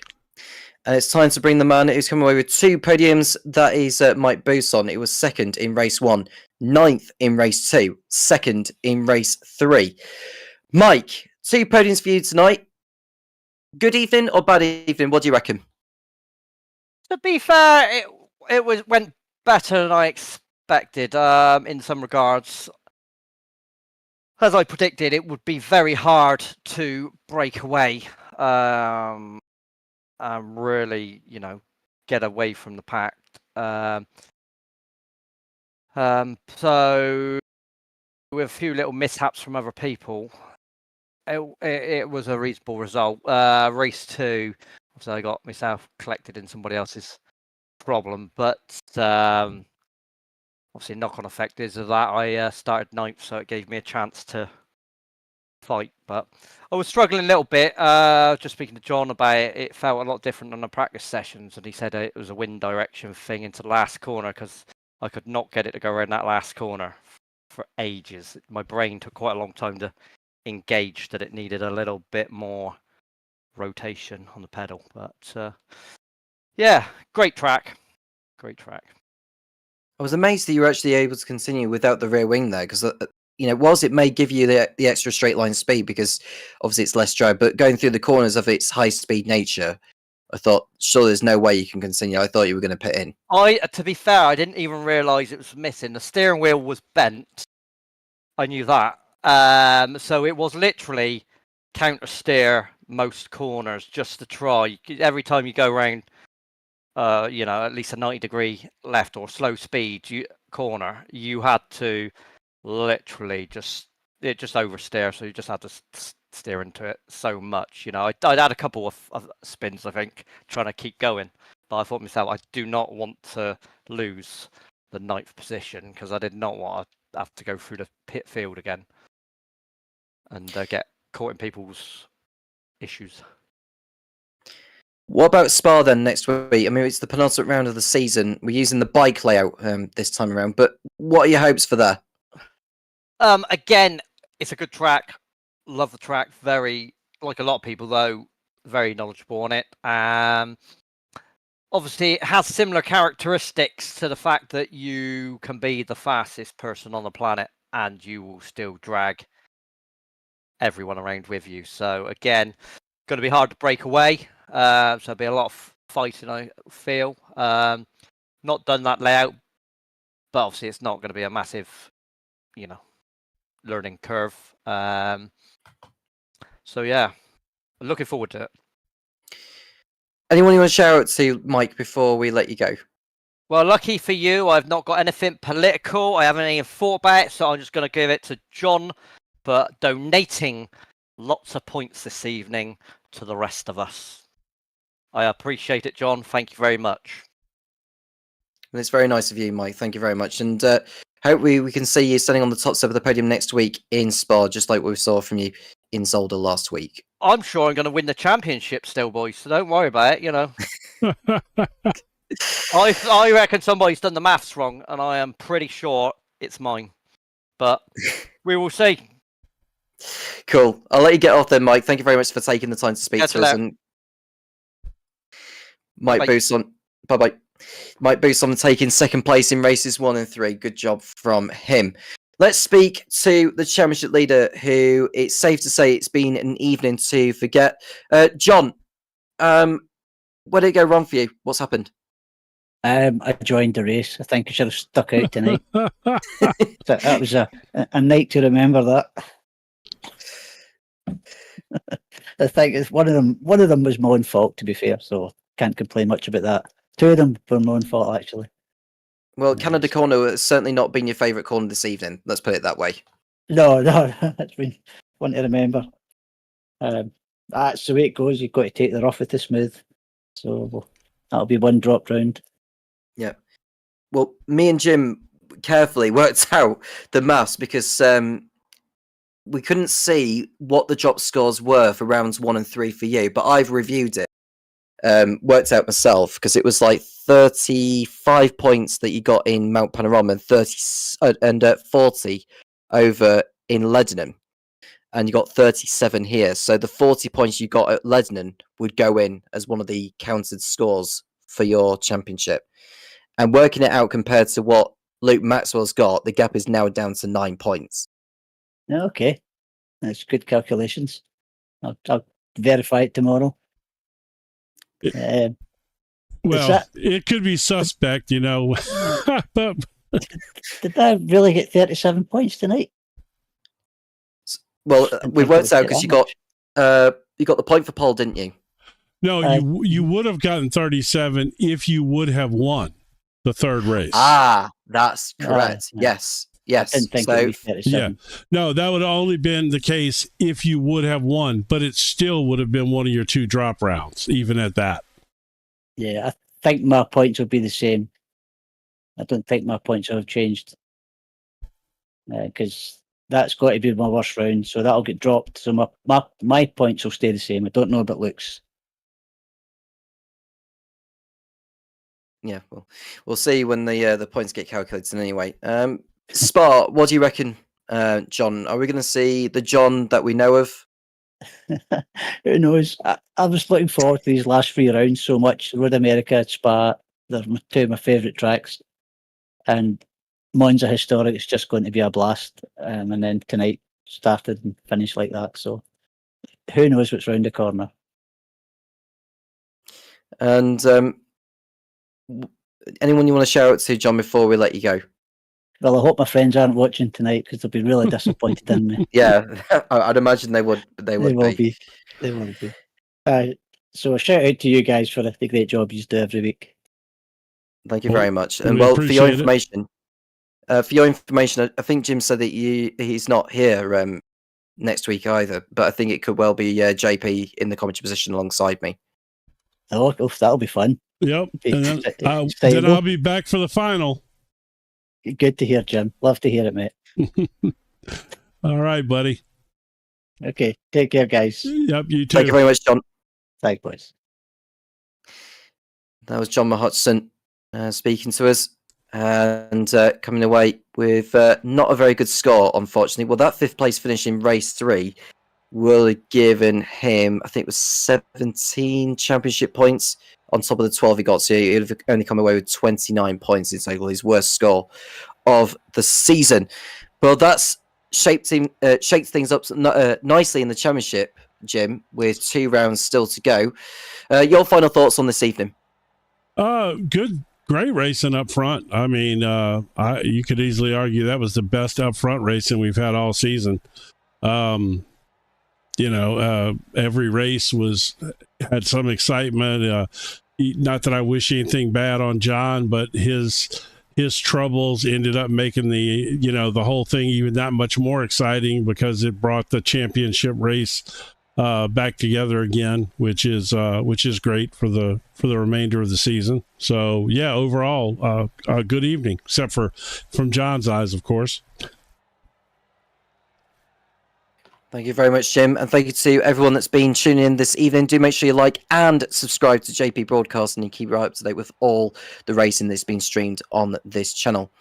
And it's time to bring the man who's come away with 2 podiums. That is Mike Bousson. It was 2nd in race 1, 9th in race 2, 2nd in race 3. Mike, 2 podiums for you tonight. Good evening or bad evening? What do you reckon? To be fair, it went better than I expected. In some regards, as I predicted, it would be very hard to break away. And really, get away from the pack. So with a few little mishaps from other people, it was a reasonable result. Race 2, so I got myself collected in somebody else's problem, but obviously knock-on effect is of that I started 9th, so it gave me a chance to fight. But I was struggling a little bit. Just speaking to John about it, it felt a lot different than the practice sessions, and he said it was a wind direction thing into the last corner because I could not get it to go around that last corner for ages. My brain took quite a long time to engage that it needed a little bit more rotation on the pedal. But yeah, great track. I was amazed that you were actually able to continue without the rear wing there, because whilst it may give you the extra straight line speed because obviously it's less dry, but going through the corners of its high speed nature, I thought, sure, there's no way you can continue. I thought you were going to pit in. To be fair, I didn't even realise it was missing. The steering wheel was bent. I knew that. So it was literally counter steer most corners just to try. Every time you go around, at least a 90-degree left or slow speed corner, you had to literally just oversteer. So you just had to steer into it so much. I'd had a couple of spins, I think, trying to keep going. But I thought to myself, I do not want to lose the 9th position because I did not want to have to go through the pit field again and get caught in people's issues. What about Spa then next week? I mean, it's the penultimate round of the season. We're using the bike layout this time around, but what are your hopes for that? Again, it's a good track. Love the track. Very, like a lot of people though, very knowledgeable on it. Obviously, it has similar characteristics to the fact that you can be the fastest person on the planet and you will still drag everyone around with you. So again, going to be hard to break away. So there'll be a lot of fighting, I feel. Not done that layout, but obviously it's not going to be a massive, learning curve. So yeah, I'm looking forward to it. Anyone you want to shout out to, Mike, before we let you go? Well, lucky for you, I've not got anything political. I haven't even thought about it, so I'm just going to give it to John for donating lots of points this evening to the rest of us. I appreciate it, John. Thank you very much. Well, it's very nice of you, Mike. Thank you very much. And hope we can see you standing on the top step of the podium next week in Spa, just like we saw from you in Zolder last week. I'm sure I'm going to win the championship still, boys, so don't worry about it, I reckon somebody's done the maths wrong, and I am pretty sure it's mine. But we will see. Cool. I'll let you get off then, Mike. Thank you very much for taking the time to speak to us. And Mike Bousson, bye-bye. Mike Bousson taking second place in races 1 and 3. Good job from him. Let's speak to the championship leader, who it's safe to say it's been an evening to forget. John, where did it go wrong for you? What's happened? I joined the race. I think I should have stuck out tonight. So that was a night to remember that. I think it's one of them was my own fault, to be fair, so can't complain much about that. 2 of them were my own fault, actually. Well, Canada Corner has certainly not been your favourite corner this evening. Let's put it that way. No, that's been one to remember. That's the way it goes. You've got to take the rough with the smooth. So that'll be one drop round. Yeah. Well, me and Jim carefully worked out the maths because we couldn't see what the drop scores were for rounds 1 and 3 for you, but I've reviewed it. Worked out myself because it was like 35 points that you got in Mount Panorama and 40 over in Lebanon, and you got 37 here. So the 40 points you got at Lebanon would go in as one of the counted scores for your championship. And working it out compared to what Luke Maxwell's got, the gap is now down to 9 points. Okay. That's good calculations. I'll verify it tomorrow. Well, that- it could be suspect, you know. But Did I really get 37 points tonight? Well, Didn't we think it worked would out get because that you got the point for Paul, didn't you? no, you would have gotten 37 if you would have won the third race. Ah, that's correct. Yeah. Yes. Yes. I didn't think it would be 37. No, that would have only been the case if you would have won, but it still would have been one of your 2 drop rounds, even at that. Yeah, I think my points will be the same. I don't think my points will have changed. Because that's got to be my worst round, so that'll get dropped. So my points will stay the same. I don't know about Luke's. Yeah, well, we'll see when the points get calculated anyway. Spa, what do you reckon, John? Are we going to see the John that we know of? Who knows? I was looking forward to these last 3 rounds so much. Road America, Spa, they're 2 of my favourite tracks. And Monza Historic is just going to be a blast. And then tonight started and finished like that. So who knows what's round the corner? And anyone you want to shout out to, John, before we let you go? Well, I hope my friends aren't watching tonight because they'll be really disappointed in me. Yeah, I'd imagine they would. They They will would be. be. They will be. So a shout out to you guys for the great job you do every week. Thank you very much. And we well, for your appreciate it. information, I think Jim said that he's not here next week either. But I think it could well be JP in the commentary position alongside me. Oh, that'll be fun. Yep. And then, Exciting. then I'll be back for the final. Good to hear, Jim. Love to hear it, mate. All right, buddy. Okay, take care, guys. Yep, you too. Thank you very much, John. Thanks, boys. That was John Mahutson speaking to us and coming away with not a very good score, unfortunately. Well, that 5th place finish in race 3 will have given him, I think it was 17 championship points on top of the 12 he got. So he'd have only come away with 29 points in total, his worst score of the season. Well, that's shaped things up nicely in the championship, Jim, with 2 rounds still to go. Your final thoughts on this evening? Good, great racing up front. I mean, you could easily argue that was the best up front racing we've had all season. Every race had some excitement. Not that I wish anything bad on John, but his troubles ended up making the whole thing even that much more exciting because it brought the championship race back together again, which is great for the remainder of the season. So yeah, overall, a good evening, except for from John's eyes, of course. Thank you very much, Jim. And thank you to everyone that's been tuning in this evening. Do make sure you like and subscribe to JP Broadcasting and keep right up to date with all the racing that's been streamed on this channel.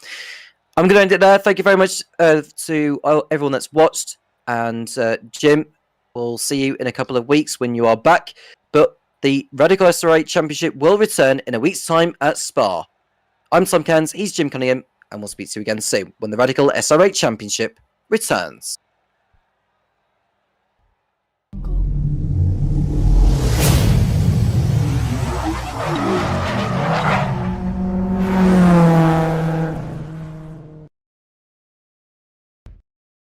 I'm going to end it there. Thank you very much to everyone that's watched. And Jim, we'll see you in a couple of weeks when you are back. But the Radical SR8 Championship will return in a week's time at Spa. I'm Tom Cairns, he's Jim Cunningham, and we'll speak to you again soon when the Radical SR8 Championship returns.